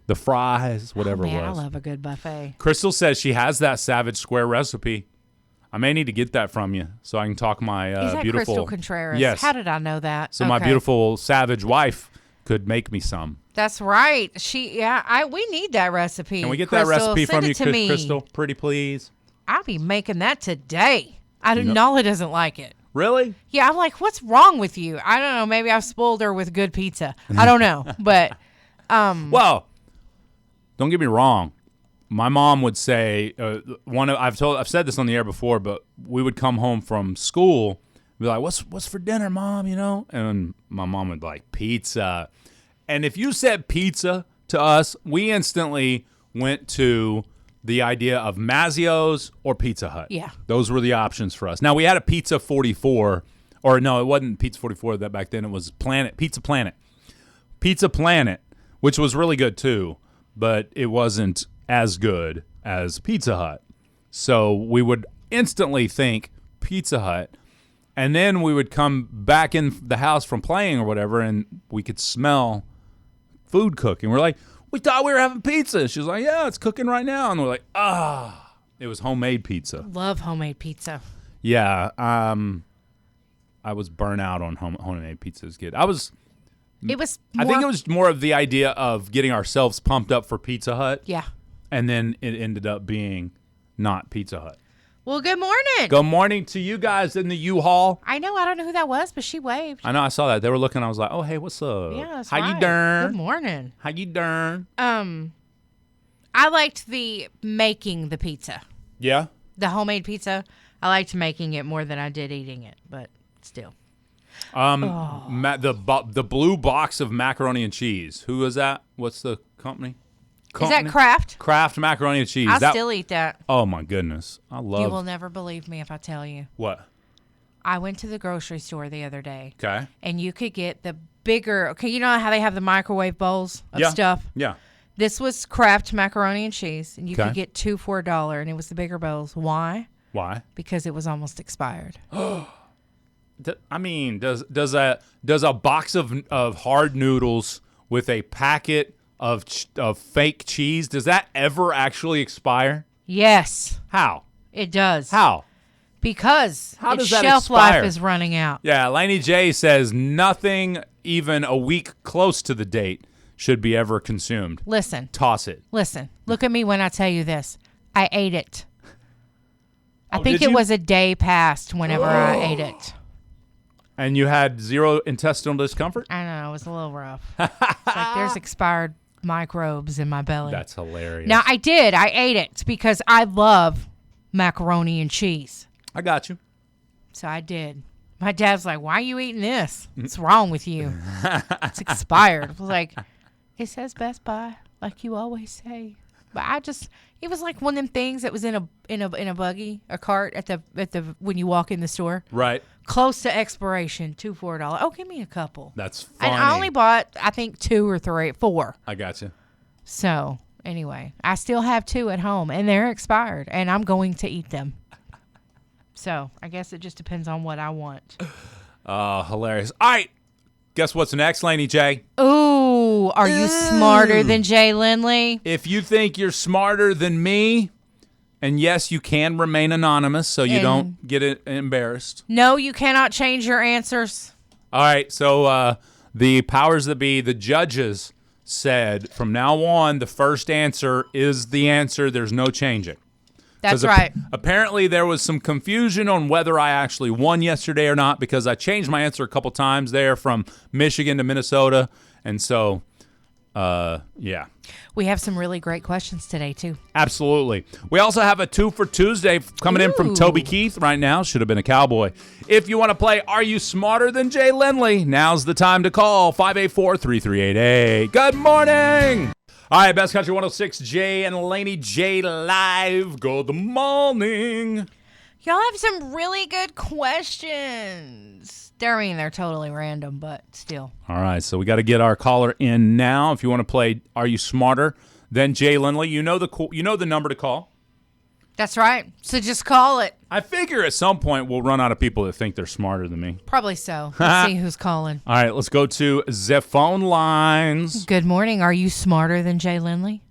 the fries, whatever it was. I love a good buffet. Crystal says she has that Savage Square recipe. I may need to get that from you so I can talk my Is that beautiful Crystal Contreras? Yes. How did I know that? So my beautiful Savage wife could make me some. That's right. We need that recipe. Can we get Crystal, that recipe from you, to me. Crystal? Pretty please. I'll be making that today. Nala doesn't like it. Really? Yeah, I'm like, what's wrong with you? I don't know. Maybe I've spoiled her with good pizza. I don't know, but well, don't get me wrong. My mom would say I've said this on the air before, but we would come home from school, be like, "What's for dinner, Mom?" And my mom would be like, "Pizza." And if you said pizza to us, we instantly went to the idea of Mazzio's or Pizza Hut. Yeah. Those were the options for us. Now, we had a Pizza 44, or no, it wasn't Pizza 44 that back then. It was Pizza Planet, which was really good too, but it wasn't as good as Pizza Hut. So we would instantly think Pizza Hut, and then we would come back in the house from playing or whatever, and we could smell food cooking. We're like, we thought we were having pizza. She was like, yeah, it's cooking right now. And we're like, it was homemade pizza. Love homemade pizza. Yeah. I was burnt out on homemade pizza as a kid. I think it was more of the idea of getting ourselves pumped up for Pizza Hut. Yeah. And then it ended up being not Pizza Hut. Well, good morning. Good morning to you guys in the U-Haul. I know. I don't know who that was, but she waved. I know. I saw that. They were looking. I was like, oh, hey, what's up? Yeah, that's How right. you doing? Good morning. How you doing? I liked the making the pizza. Yeah? The homemade pizza. I liked making it more than I did eating it, but still. The blue box of macaroni and cheese. Who is that? What's the company? Is that Kraft? Kraft macaroni and cheese. I'll still eat that. Oh, my goodness. I love You will never believe me if I tell you. What? I went to the grocery store the other day. Okay. And you could get the bigger, okay, you know how they have the microwave bowls of stuff? Yeah. This was Kraft macaroni and cheese, and you could get 2 for $1, and it was the bigger bowls. Why? Why? Because it was almost expired. I mean, does a box of hard noodles with a packet of fake cheese, does that ever actually expire? Yes. How? It does. How? Because How does its that shelf expire? life is running out. Yeah, Laney J says nothing even a week close to the date should be ever consumed. Listen. Toss it. Listen. Look at me when I tell you this. I ate it. I Oh, think did it you? was a day past whenever I ate it. And you had zero intestinal discomfort? I know. It was a little rough. It's like there's expired microbes in my belly. That's hilarious. Now, I ate it because I love macaroni and cheese. I got you. So I did. My dad's like, why are you eating this? What's wrong with you? It's expired. I was like, it says Best Buy, like you always say. But it was like one of them things that was in a buggy, a cart at the when you walk in the store. Right. Close to expiration, 2 for $1. Oh, give me a couple. That's funny. And I only bought, I think, 2 or 4. I got you. So anyway, I still have 2 at home, and they're expired, and I'm going to eat them. So I guess it just depends on what I want. Hilarious. All right. Guess what's next, Laney J? Ooh, are you smarter than Jay Lindly? If you think you're smarter than me, and yes, you can remain anonymous so you don't get embarrassed. No, you cannot change your answers. All right. So the powers that be, the judges said from now on, the first answer is the answer. There's no changing. That's right. Apparently, there was some confusion on whether I actually won yesterday or not because I changed my answer a couple times there from Michigan to Minnesota. And so, yeah. We have some really great questions today, too. Absolutely. We also have a 2 for Tuesday coming in from Toby Keith right now. Should have been a cowboy. If you want to play Are You Smarter Than Jay Lindly, now's the time to call 584-3388. Good morning. All right, Best Country 106, Jay and Laney J live. Good morning. Y'all have some really good questions. They're totally random, but still. All right, so we got to get our caller in now. If you want to play Are You Smarter Than Jay Lindly, you know the number to call. That's right. So just call it. I figure at some point we'll run out of people that think they're smarter than me. Probably so. Let's see who's calling. All right, let's go to the phone lines. Good morning. Are you smarter than Jay Lindly?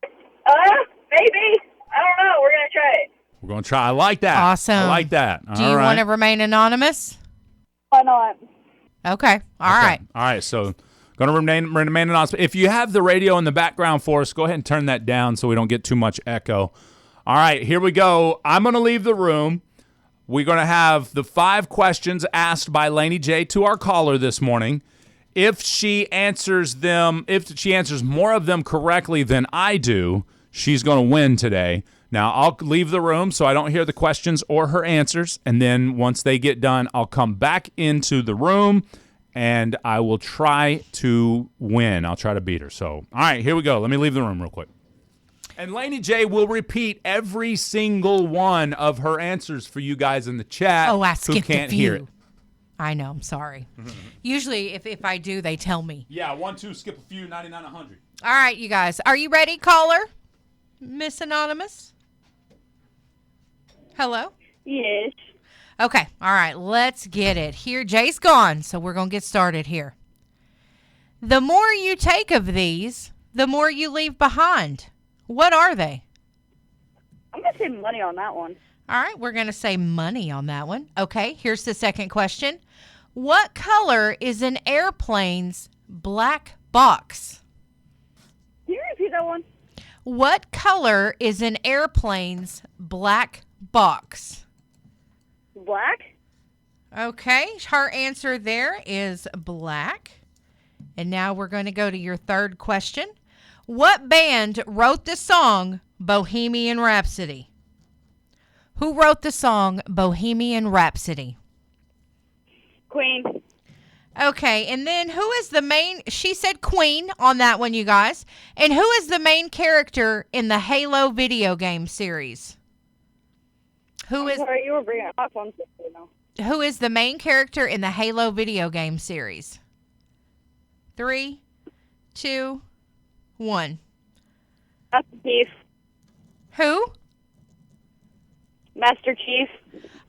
Maybe. I don't know. We're going to try it. We're going to try. I like that. Awesome. I like that. Do you want to remain anonymous? Why not? Okay. All right. All right, so going to remain anonymous. If you have the radio in the background for us, go ahead and turn that down so we don't get too much echo. All right, here we go. I'm going to leave the room. We're going to have the 5 questions asked by Laney J to our caller this morning. If she answers more of them correctly than I do, she's going to win today. Now, I'll leave the room so I don't hear the questions or her answers, and then once they get done, I'll come back into the room, and I will try to win. I'll try to beat her. So, all right, here we go. Let me leave the room real quick. And Laney J will repeat every single one of her answers for you guys in the chat who can't hear it. I know. I'm sorry. Usually, if I do, they tell me. Yeah, 1, 2, skip a few, 99, 100. All right, you guys. Are you ready, caller? Miss Anonymous? Hello? Yes. Okay. All right. Let's get it. Here, Jay's gone, so we're going to get started here. The more you take of these, the more you leave behind. What are they? I'm going to say money on that one. All right. We're going to say money on that one. Okay. Here's the second question. What color is an airplane's black box? Can you repeat that one? What color is an airplane's black box? Black? Okay. Her answer there is black. And now we're going to go to your third question. What band wrote the song Bohemian Rhapsody? Who wrote the song Bohemian Rhapsody? Queen. Okay, and then who is the main... She said Queen on that one, you guys. And who is the main character in the Halo video game series? Sorry, you were bringing up my phone system now. Who is the main character in the Halo video game series? 3, 2, 1. Master Chief. Who? Master Chief.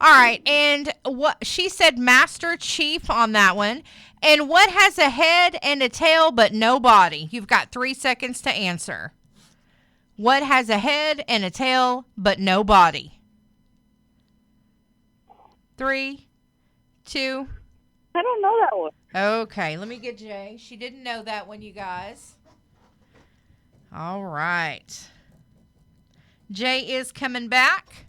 All right, and what she said Master Chief on that one. And what has a head and a tail but no body? You've got 3 seconds to answer. What has a head and a tail but no body? 3, 2. I don't know that one. Okay, let me get Jay. She didn't know that one, you guys. All right. Jay is coming back.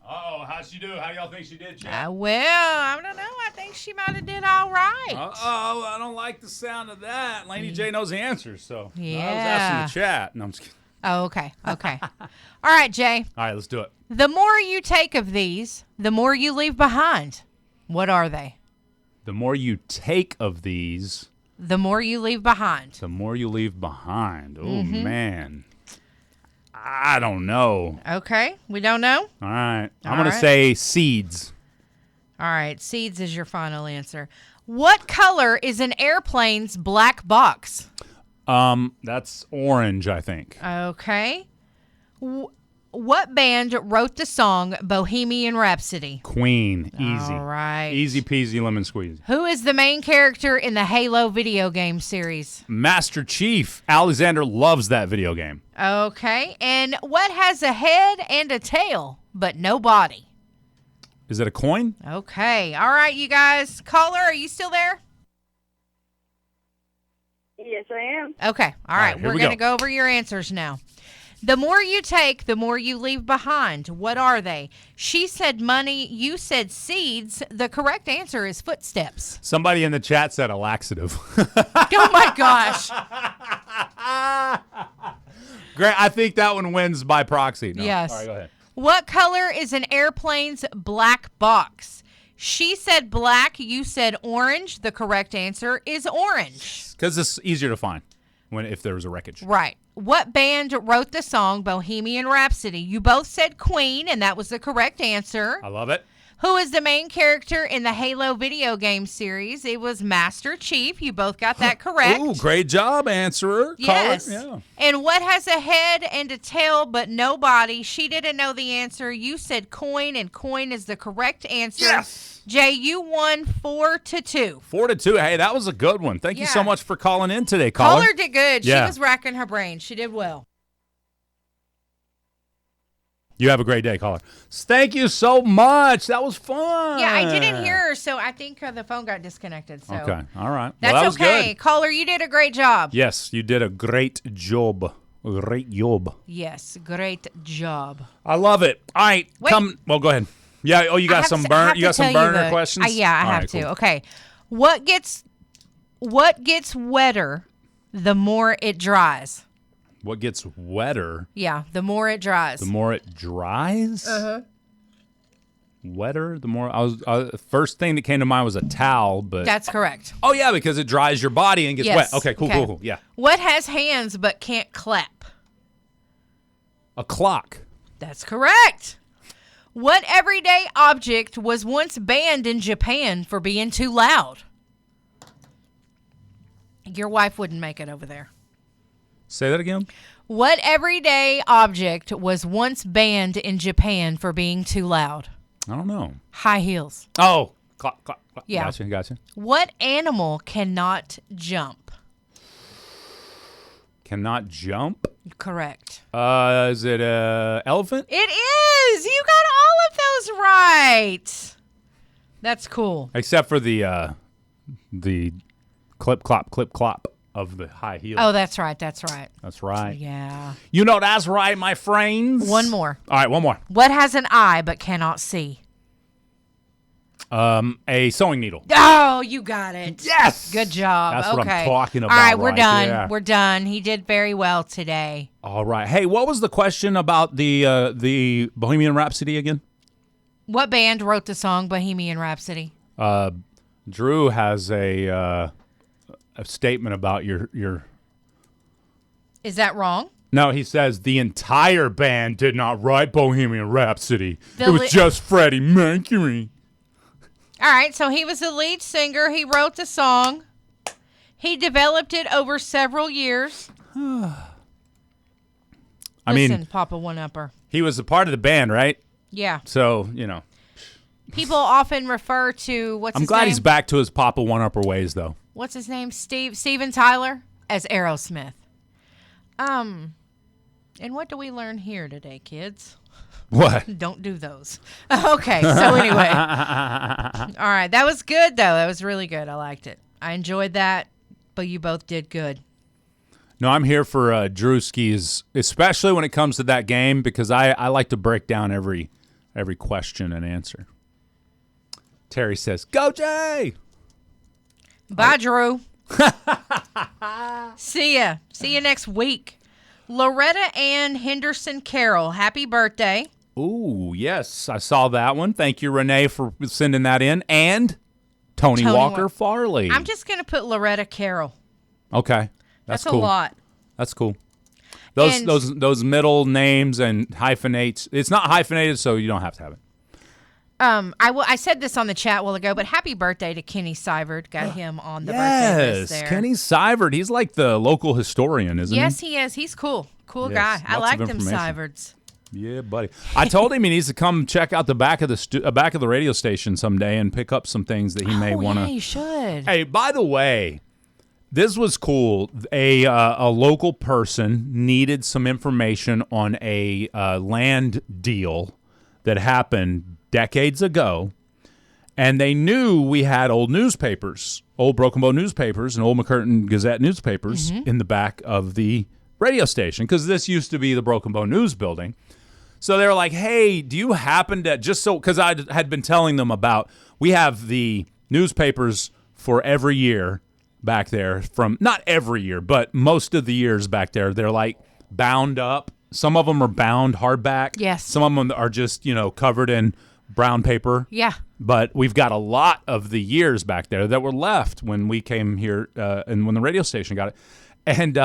Oh, how'd she do? How do y'all think she did, Chad? Well, I don't know. I think she might have did all right. Oh, I don't like the sound of that. Laney J knows the answers, so Yeah. I was asking the chat. No, I'm just kidding. Oh, okay. Okay. All right, Jay. All right, let's do it. The more you take of these, the more you leave behind. What are they? The more you take of these, The more you leave behind. the more you leave behind. Oh, man. I don't know. Okay. We don't know? All right. I'm All going to right. say seeds. All right. Seeds is your final answer. What color is an airplane's black box? That's orange, I think. Okay. What band wrote the song Bohemian Rhapsody? Queen. Easy. All right. Easy peasy lemon squeezy. Who is the main character in the Halo video game series? Master Chief. Alexander loves that video game. Okay. And what has a head and a tail, but no body? Is it a coin? Okay. All right, you guys. Caller, are you still there? Yes, I am. Okay. All right. here We're we going to go. go over your answers now. The more you take, the more you leave behind. What are they? She said money. You said seeds. The correct answer is footsteps. Somebody in the chat said a laxative. Oh, my gosh. Great. I think that one wins by proxy. No. Yes. All right, go ahead. What color is an airplane's black box? She said black. You said orange. The correct answer is orange. Because it's easier to find if there was a wreckage. Right. What band wrote the song Bohemian Rhapsody? You both said Queen, and that was the correct answer. I love it. Who is the main character in the Halo video game series? It was Master Chief. You both got that correct. Ooh, great job, answerer. Yes. Caller. Yeah. And what has a head and a tail but no body? She didn't know the answer. You said coin, and coin is the correct answer. Yes. Jay, you won 4-2. 4-2. Hey, that was a good one. Thank you Yeah. so much for calling in today, caller. Caller did good. Yeah. She was racking her brain. She did well. You have a great day, caller. Thank you so much. That was fun. Yeah, I didn't hear her, so I think the phone got disconnected. So Okay. All right. That's well, that was okay. good. Caller, you did a great job. Yes, you did a great job. Great job. Yes, great job. I love it. All right. Wait. Come. Well, go ahead. Yeah. Oh, you got some burn. You got some burner questions. Yeah, I All have right, to. cool. Okay. What gets wetter the more it dries? What gets wetter? Yeah, the more it dries. The more it dries. Wetter. The more. First thing that came to mind was a towel, but That's correct. oh yeah, because it dries your body and gets Yes. wet. Okay. Cool. Okay. Cool. Yeah. What has hands but can't clap? A clock. That's correct. What everyday object was once banned in Japan for being too loud? Your wife wouldn't make it over there. Say that again. What everyday object was once banned in Japan for being too loud? I don't know. High heels. Oh, clock. Yeah. Gotcha. What animal cannot jump? Cannot jump. Correct. Is it a elephant? It is. You got all of those right. That's cool. Except for the clip clop of the high heel. Oh, that's right. That's right. That's right. Yeah. You know that's right, my friends. One more. All right, one more. What has an eye but cannot see? A sewing needle. Oh, you got it. Yes. Good job. That's what I'm talking about. All right, we're done. there. We're done. He did very well today. All right. Hey, what was the question about the Bohemian Rhapsody again? What band wrote the song Bohemian Rhapsody? Drew has a statement about your. Is that wrong? No, he says the entire band did not write Bohemian Rhapsody. It was just Freddie Mercury. All right, so he was the lead singer. He wrote the song. He developed it over several years. Listen, Papa One-Upper. He was a part of the band, right? Yeah. So, People often refer to, what's his name? I'm glad he's back to his Papa One-Upper ways, though. What's his name? Steven Tyler as Aerosmith. And what do we learn here today, kids? What? Don't do those. Okay, so anyway. All right, that was good, though. That was really good. I liked it. I enjoyed that, but you both did good. No, I'm here for Drewski's, especially when it comes to that game, because I like to break down every question and answer. Terry says, "Go, Jay!" Bye, Drew. See ya. See you next week. Loretta Ann Henderson Carroll, happy birthday. Ooh, yes, I saw that one. Thank you, Renee, for sending that in. And Tony Walker Farley. I'm just going to put Loretta Carroll. Okay. That's cool. A lot. That's cool. Those middle names and hyphenates. It's not hyphenated, so you don't have to have it. I said this on the chat a while ago, but happy birthday to Kenny Sivert. Got him on the birthday list there. Yes, Kenny Sivert. He's like the local historian, isn't he? Yes, he is. He's cool. Cool guy. I like them Siverts. Yeah, buddy. I told him he needs to come check out the back of the radio station someday and pick up some things that he may want to. Yeah, you should. Hey, by the way, this was cool. A local person needed some information on a land deal that happened decades ago, and they knew we had old newspapers, old Broken Bow newspapers and old McCurtain Gazette newspapers in the back of the radio station, because this used to be the Broken Bow News building. So they were like, hey, do you happen to, just so, because I had been telling them about, we have the newspapers for every year back there, from, not every year, but most of the years back there, they're like bound up. Some of them are bound hardback. Yes. Some of them are just, covered in brown paper. Yeah. But we've got a lot of the years back there that were left when we came here and when the radio station got it. And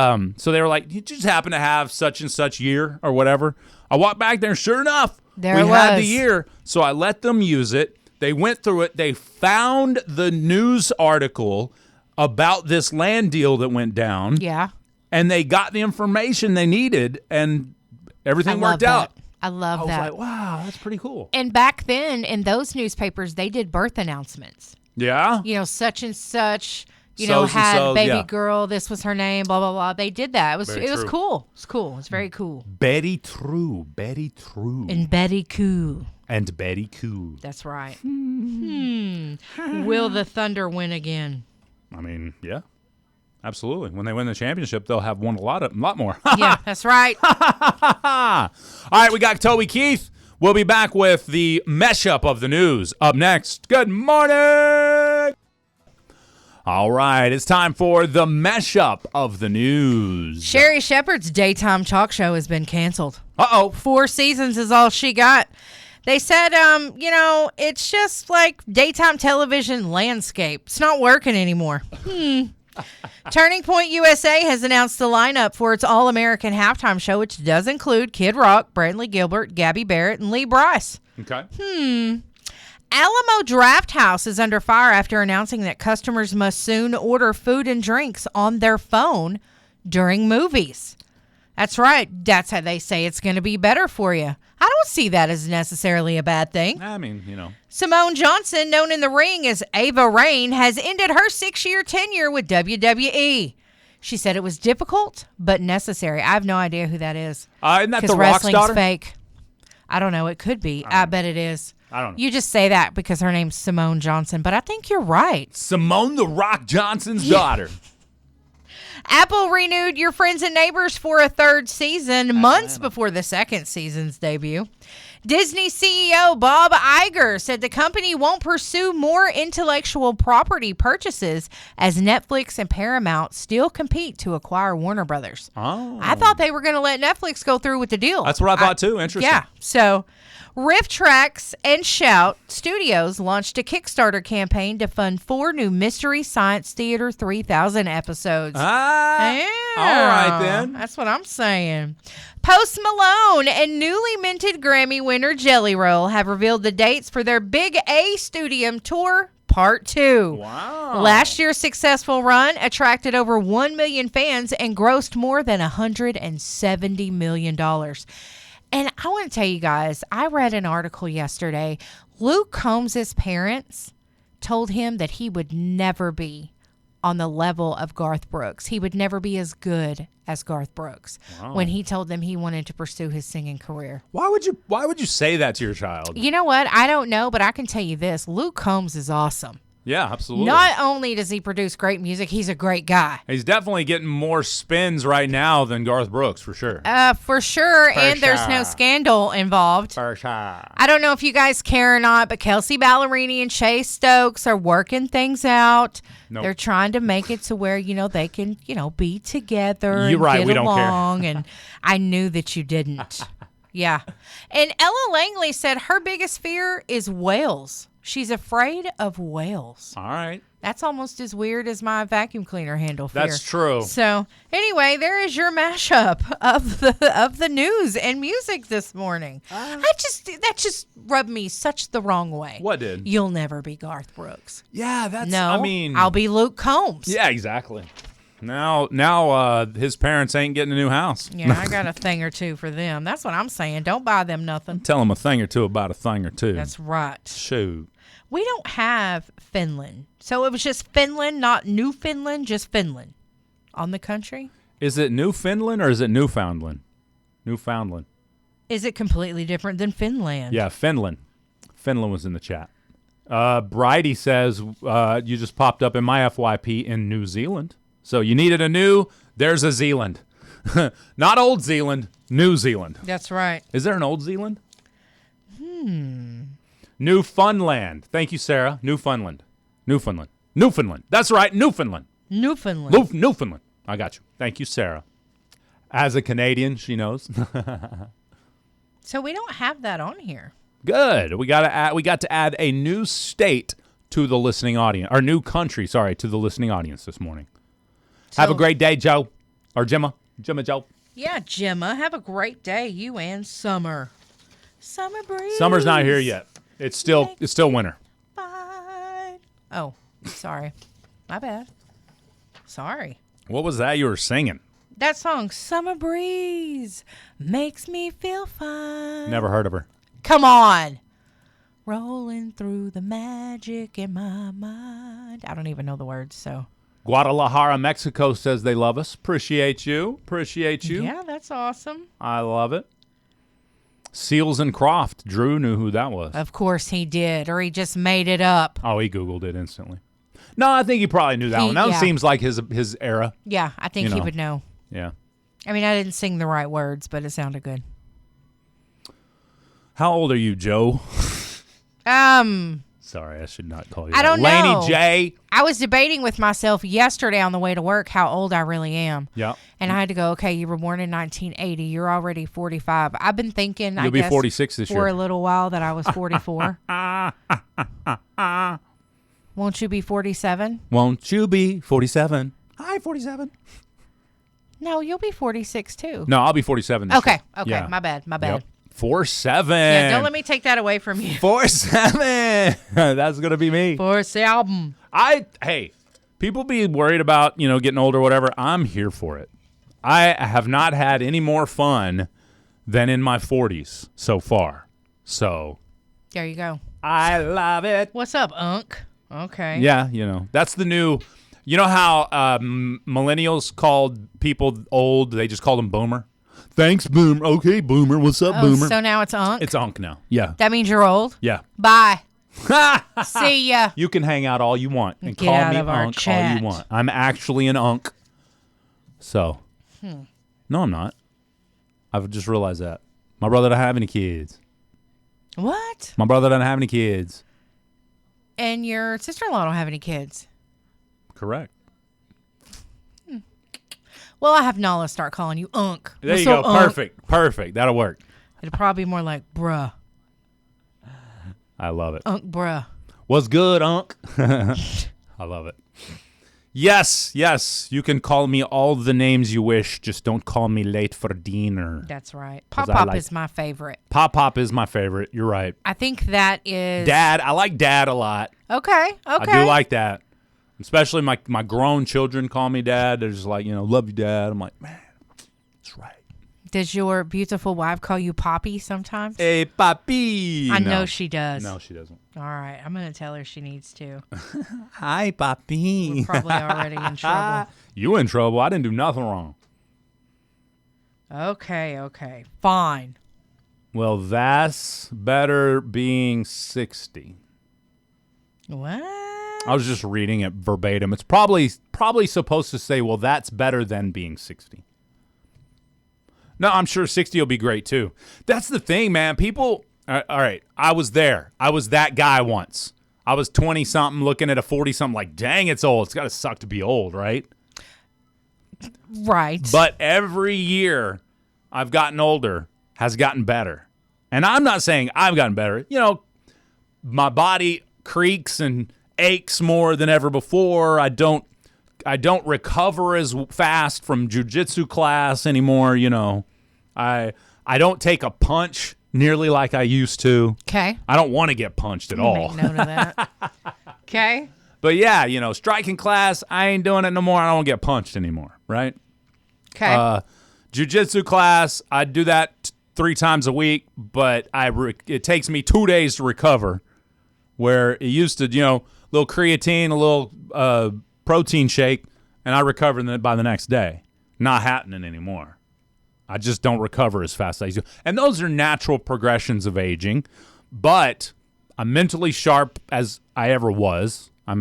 so they were like, you just happen to have such and such year or whatever. I walked back there, and sure enough, we had the year. So I let them use it. They went through it. They found the news article about this land deal that went down. Yeah. And they got the information they needed, and everything worked out. I love that. I was like, wow, that's pretty cool. And back then, in those newspapers, they did birth announcements. Yeah? Such and such, So's had baby girl, this was her name, blah, blah, blah. They did that. It was cool. It was cool. It was very cool. Betty True. And Betty Coo. That's right. Will the Thunder win again? I mean, yeah. Absolutely. When they win the championship, they'll have won a lot more. Yeah, that's right. All right, we got Toby Keith. We'll be back with the Mashup of the news up next. Good morning. All right, it's time for the Mashup of the news. Sherry Shepherd's daytime talk show has been canceled. 4 seasons is all she got. They said, it's just like daytime television landscape. It's not working anymore. Turning Point USA has announced the lineup for its All-American halftime show, which does include Kid Rock, Brantley Gilbert, Gabby Barrett, and Lee Brice. Okay. Alamo Draft House is under fire after announcing that customers must soon order food and drinks on their phone during movies. That's right. That's how they say it's going to be better for you. I don't see that as necessarily a bad thing. I mean, Simone Johnson, known in the ring as Ava Raine, has ended her 6-year tenure with WWE. She said it was difficult, but necessary. I have no idea who that is. Isn't that the Rock's daughter? Fake. I don't know. It could be. I bet it is. I don't know. You just say that because her name's Simone Johnson, but I think you're right. Simone the Rock Johnson's daughter. Apple renewed Your Friends and Neighbors for a 3rd season months before the 2nd season's debut. Disney CEO Bob Iger said the company won't pursue more intellectual property purchases as Netflix and Paramount still compete to acquire Warner Brothers. Oh. I thought they were going to let Netflix go through with the deal. That's what I thought too. Interesting. Yeah. So, Riff Tracks and Shout Studios launched a Kickstarter campaign to fund 4 new Mystery Science Theater 3000 episodes. Yeah. All right, then. That's what I'm saying. Post Malone and newly minted Grammy winner Jelly Roll have revealed the dates for their Big A Stadium Tour Part 2. Wow. Last year's successful run attracted over 1 million fans and grossed more than $170 million. And I want to tell you guys, I read an article yesterday. Luke Combs' parents told him that he would never be on the level of Garth Brooks. He would never be as good as Garth Brooks when he told them he wanted to pursue his singing career. Why would you say that to your child? You know what? I don't know, but I can tell you this. Luke Combs is awesome. Yeah, absolutely. Not only does he produce great music, he's a great guy. He's definitely getting more spins right now than Garth Brooks, for sure. For sure, and there's no scandal involved. For sure. I don't know if you guys care or not, but Kelsey Ballerini and Chase Stokes are working things out. Nope. They're trying to make it to where, they can, be together You're and right, get we don't care. along. And I knew that you didn't. Yeah. And Ella Langley said her biggest fear is whales. She's afraid of whales. All right. That's almost as weird as my vacuum cleaner handle fear. That's true. So anyway, there is your mashup of the news and music this morning. That just rubbed me such the wrong way. What did? You'll never be Garth Brooks. Yeah, that's. No, I mean, I'll be Luke Combs. Yeah, exactly. Now, his parents ain't getting a new house. Yeah, I got a thing or two for them. That's what I'm saying. Don't buy them nothing. Tell them a thing or two about a thing or two. That's right. Shoot. We don't have Finland. So it was just Finland, not Newfoundland, just Finland on the country. Is it Newfoundland or is it Newfoundland? Newfoundland. Is it completely different than Finland? Yeah, Finland. Finland was in the chat. Bridie says, you just popped up in my FYP in New Zealand. So you needed a new, there's a Zealand. Not Old Zealand, New Zealand. That's right. Is there an Old Zealand? Newfoundland. Thank you, Sarah. Newfoundland. That's right, Newfoundland. Newfoundland. I got you. Thank you, Sarah. As a Canadian, she knows. So we don't have that on here. Good. We got to add a new state to the listening audience, or new country, sorry, to the listening audience this morning. Have a great day, Joe. Or Gemma. Joe. Yeah, Gemma. Have a great day, you and Summer. Summer breeze. Summer's not here yet. It's still winter. Fine. Oh, sorry. My bad. Sorry. What was that you were singing? That song, Summer Breeze, makes me feel fine. Never heard of her. Come on. Rolling through the magic in my mind. I don't even know the words, so. Guadalajara, Mexico says they love us. Appreciate you. Yeah, that's awesome. I love it. Seals and Croft. Drew knew who that was. Of course he did, or he just made it up. Oh, he Googled it instantly. No, I think he probably knew that one. That one seems like his era. Yeah, I think he would know. Yeah. I mean, I didn't sing the right words, but it sounded good. How old are you, Joe? Sorry, I should not call you I don't know. Laney J. I was debating with myself yesterday on the way to work how old I really am. Yeah. And I had to go, okay, you were born in 1980. You're already 45. I've been thinking, You'll be 46 this year. For a little while that I was 44. Won't you be 47? Won't you be 47? Hi, 47. No, you'll be 46 too. No, I'll be 47 this year. Okay. Yeah. My bad. Yep. 47. Yeah, don't let me take that away from you. 47. That's going to be me. 47. Hey, people be worried about, getting old or whatever. I'm here for it. I have not had any more fun than in my 40s so far. So. There you go. I love it. What's up, Unc? Okay. Yeah, that's the new, how millennials called people old, they just called them boomer. Thanks, boomer. Okay, boomer. What's up, boomer? So now it's Unc? It's Unc now. Yeah. That means you're old? Yeah. Bye. See ya. You can hang out all you want and Get call out me of our Unc chat. all you want. I'm actually an Unc. So. No, I'm not. I've just realized that. My brother don't have any kids. What? My brother doesn't have any kids. And your sister-in-law don't have any kids. Correct. Well, I have Nala start calling you Unc. There What's you go. up, Unc? Perfect. That'll work. It'll probably be more like bruh. I love it. Unc bruh. What's good, Unc? I love it. Yes. You can call me all the names you wish. Just don't call me late for dinner. That's right. 'Cause Pop is my favorite. Pop is my favorite. You're right. I think that is... Dad. I like Dad a lot. Okay. I do like that. Especially my grown children call me Dad. They're just like, love you, Dad. I'm like, man, that's right. Does your beautiful wife call you Poppy sometimes? Hey, Papi. I know she does. No, she doesn't. All right. I'm going to tell her she needs to. Hi, Papi. We're probably already in trouble. You in trouble. I didn't do nothing wrong. Okay. Fine. Well, that's better being 60. What? I was just reading it verbatim. It's probably supposed to say, well, that's better than being 60. No, I'm sure 60 will be great too. That's the thing, man. People, all right, I was there. I was that guy once. I was 20-something looking at a 40-something like, dang, it's old. It's got to suck to be old, right? Right. But every year I've gotten older has gotten better. And I'm not saying I've gotten better. My body creaks and aches more than ever before. I don't recover as fast from jiu-jitsu class anymore. I don't take a punch nearly like I used to. Okay. I don't want to get punched at all. Make note of that. Okay. But yeah, striking class, I ain't doing it no more. I don't get punched anymore, right? Okay. Jiu-jitsu class, I do that 3 times a week, but it takes me 2 days to recover. Where it used to, little creatine, a little protein shake, and I recovered by the next day. Not happening anymore. I just don't recover as fast as I used to. And those are natural progressions of aging. But I'm mentally sharp as I ever was. I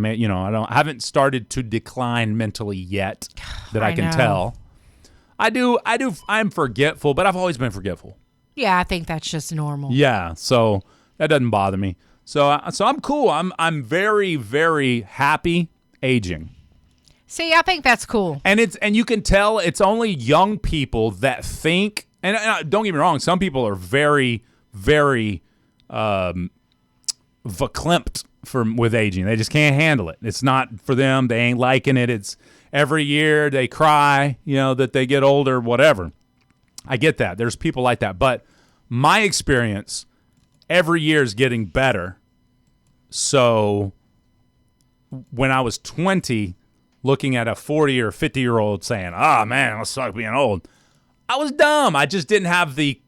haven't started to decline mentally yet that I can tell. I'm forgetful, but I've always been forgetful. Yeah, I think that's just normal. Yeah, so that doesn't bother me. So I'm cool. I'm very, very happy aging. See, I think that's cool. And you can tell it's only young people that think. And don't get me wrong, some people are very, very verklempt with aging. They just can't handle it. It's not for them. They ain't liking it. It's every year they cry, that they get older, whatever. I get that. There's people like that, but my experience. Every year is getting better. So when I was 20, looking at a 40 or 50-year-old saying, man, it sucks being old, I was dumb. I just didn't have the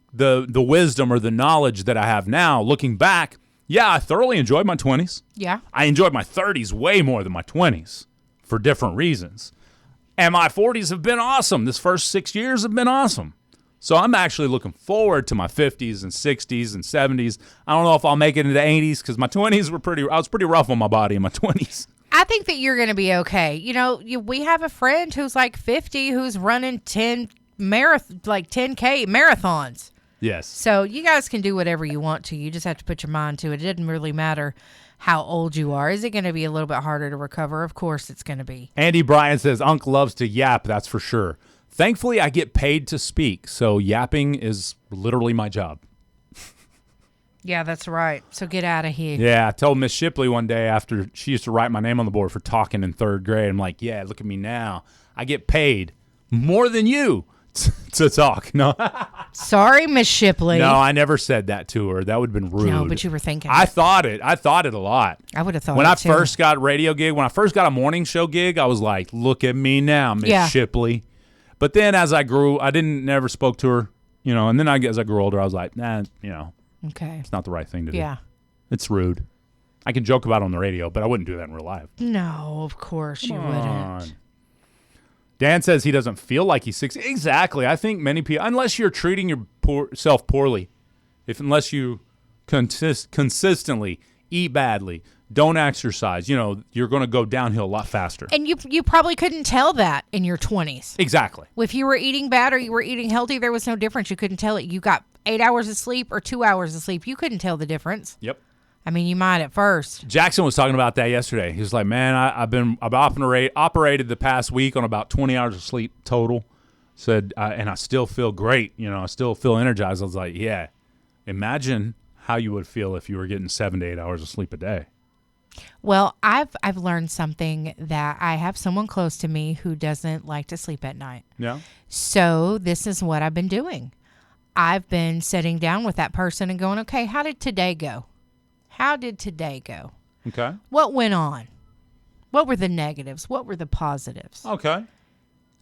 wisdom or the knowledge that I have now. Looking back, yeah, I thoroughly enjoyed my 20s. Yeah. I enjoyed my 30s way more than my 20s for different reasons. And my 40s have been awesome. This first 6 years have been awesome. So I'm actually looking forward to my 50s and 60s and 70s. I don't know if I'll make it into 80s because my 20s I was pretty rough on my body in my 20s. I think that you're going to be okay. We have a friend who's like 50 who's running 10K marathons. Yes. So you guys can do whatever you want to. You just have to put your mind to it. It doesn't really matter how old you are. Is it going to be a little bit harder to recover? Of course it's going to be. Andy Bryan says, Unc loves to yap, that's for sure. Thankfully, I get paid to speak, so yapping is literally my job. Yeah, that's right. So get out of here. Yeah, I told Miss Shipley one day after she used to write my name on the board for talking in 3rd grade. I'm like, yeah, look at me now. I get paid more than you to talk. No. Sorry, Miss Shipley. No, I never said that to her. That would have been rude. No, but you were thinking. I thought it a lot. I would have thought when it I too. first got a radio gig, when I first got a morning show gig, I was like, look at me now, Miss Shipley. But then as I grew, I never spoke to her, and then as I grew older, I was like, nah, okay, it's not the right thing to do. Yeah. It's rude. I can joke about it on the radio, but I wouldn't do that in real life. No, of course you wouldn't. Dan says he doesn't feel like he's 60. Exactly. I think many people, unless you're treating yourself poorly, unless you consistently eat badly, don't exercise, you're going to go downhill a lot faster. And you probably couldn't tell that in your 20s. Exactly. If you were eating bad or you were eating healthy, there was no difference. You couldn't tell it. You got 8 hours of sleep or 2 hours of sleep. You couldn't tell the difference. Yep. I mean, you might at first. Jackson was talking about that yesterday. He was like, man, I've operated the past week on about 20 hours of sleep total. Said, and I still feel great. I still feel energized. I was like, yeah, imagine how you would feel if you were getting 7 to 8 hours of sleep a day. Well, I've learned something, that I have someone close to me who doesn't like to sleep at night. Yeah. So this is what I've been doing. I've been sitting down with that person and going, okay, how did today go? How did today go? Okay. What went on? What were the negatives? What were the positives? Okay.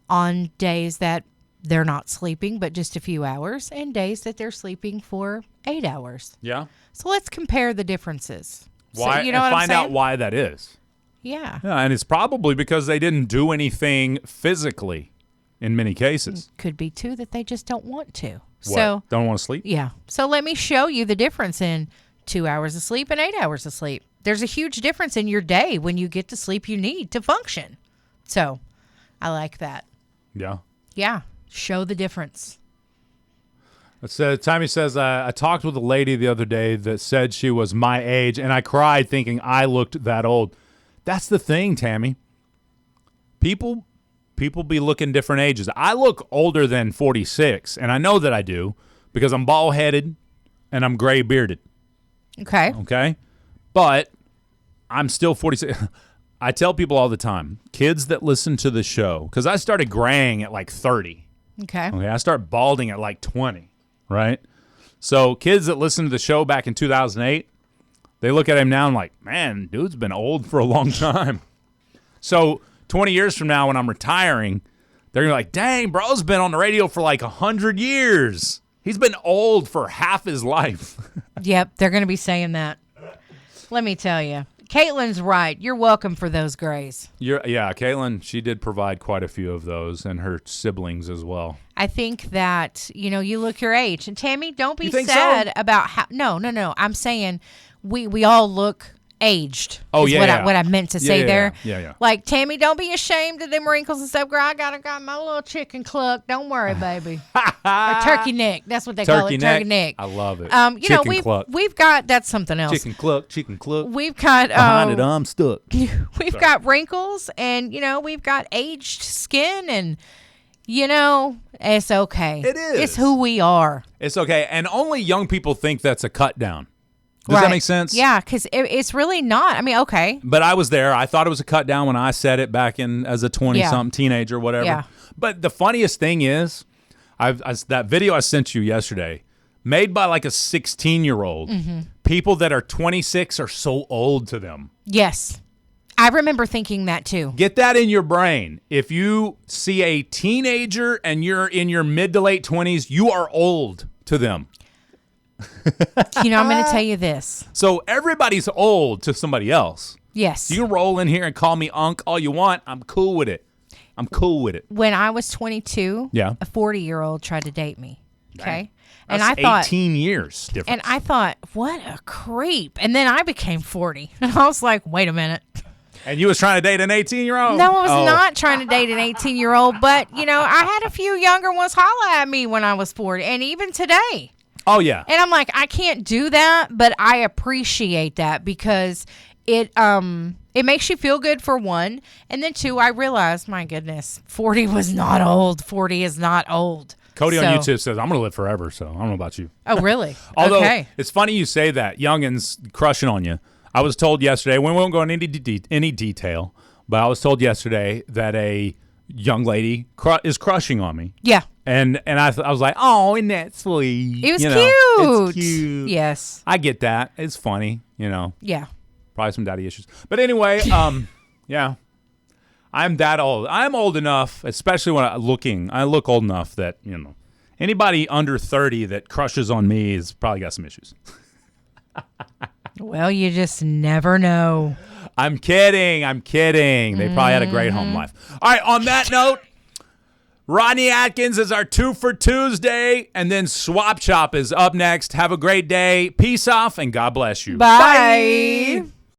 On days that they're not sleeping but just a few hours, and days that they're sleeping for 8 hours. Yeah. So let's compare the differences. Why? So, you know what I'm find saying? out why that is. Yeah. Yeah, and it's probably because they didn't do anything physically in many cases. Could be, too, that they just don't want to. What? So Don't want to sleep? yeah. So let me show you the difference in 2 hours of sleep and 8 hours of sleep. There's a huge difference in your day when you get the sleep you need to function. So I like that. Yeah. Yeah. Show the difference. Tammy says, I talked with a lady the other day that said she was my age, and I cried thinking I looked that old. That's the thing, Tammy. People be looking different ages. I look older than 46, and I know that I do because I'm bald-headed and I'm gray-bearded. Okay. Okay? But I'm still 46. I tell people all the time, kids that listen to the show, because I started graying at like 30. Okay. Okay, I start balding at like 20, right? So kids that listen to the show back in 2008, they look at him now and like, man, dude's been old for a long time. So 20 years from now when I'm retiring, they're going to be like, dang, bro's been on the radio for like 100 years. He's been old for half his life. Yep, they're going to be saying that. Let me tell you. Caitlin's right. You're welcome for those grays. Yeah, Caitlin, she did provide quite a few of those, and her siblings as well. I think that, you look your age. And Tammy, don't be You think sad so? about how. No. I'm saying we all look aged. Oh, is yeah. what I meant to say there. Yeah. Like, Tammy, don't be ashamed of them wrinkles and stuff. Girl, I got my little chicken cluck. Don't worry, baby. Or turkey neck. That's what they call it. Turkey neck. I love it. Chicken cluck. we've got, that's something else. Chicken cluck. We've got Behind it, I'm stuck. we've got wrinkles, and we've got aged skin, and it's okay. It is. It's who we are. It's okay. And only young people think that's a cut down. Does that make sense? Yeah, because it's really not. I mean, okay. But I was there. I thought it was a cut down when I said it back in as a 20-something teenager, whatever. Yeah. But the funniest thing is, that video I sent you yesterday, made by like a 16-year-old, people that are 26 are so old to them. Yes. I remember thinking that too. Get that in your brain. If you see a teenager and you're in your mid to late 20s, you are old to them. I'm going to tell you this. So everybody's old to somebody else. Yes. You can roll in here and call me Unc all you want. I'm cool with it. When I was 22, Yeah. a 40-year-old tried to date me. Okay. That's And I thought 18 years difference. And I thought, what a creep. And then I became 40. And I was like, wait a minute. And you was trying to date an 18-year-old? No, I was not trying to date an 18-year-old. But, I had a few younger ones holla at me when I was 40. And even today. Oh, yeah. And I'm like, I can't do that. But I appreciate that because it makes you feel good for one. And then two, I realized, my goodness, 40 was not old. 40 is not old. Cody on YouTube says, I'm going to live forever, so I don't know about you. Oh, really? Although, okay. It's funny you say that. Youngins crushing on you. I was told yesterday, we won't go into any detail, but I was told yesterday that a young lady is crushing on me. Yeah. And I was like, oh, isn't that sweet? It was cute. It's cute. Yes. I get that. It's funny, Yeah. Probably some daddy issues. But anyway, yeah. I'm that old. I'm old enough, especially when I look old enough that, anybody under 30 that crushes on me has probably got some issues. Well, you just never know. I'm kidding. They probably had a great home life. All right, on that note, Rodney Atkins is our 2 for Tuesday, and then Swap Shop is up next. Have a great day. Peace off, and God bless you. Bye.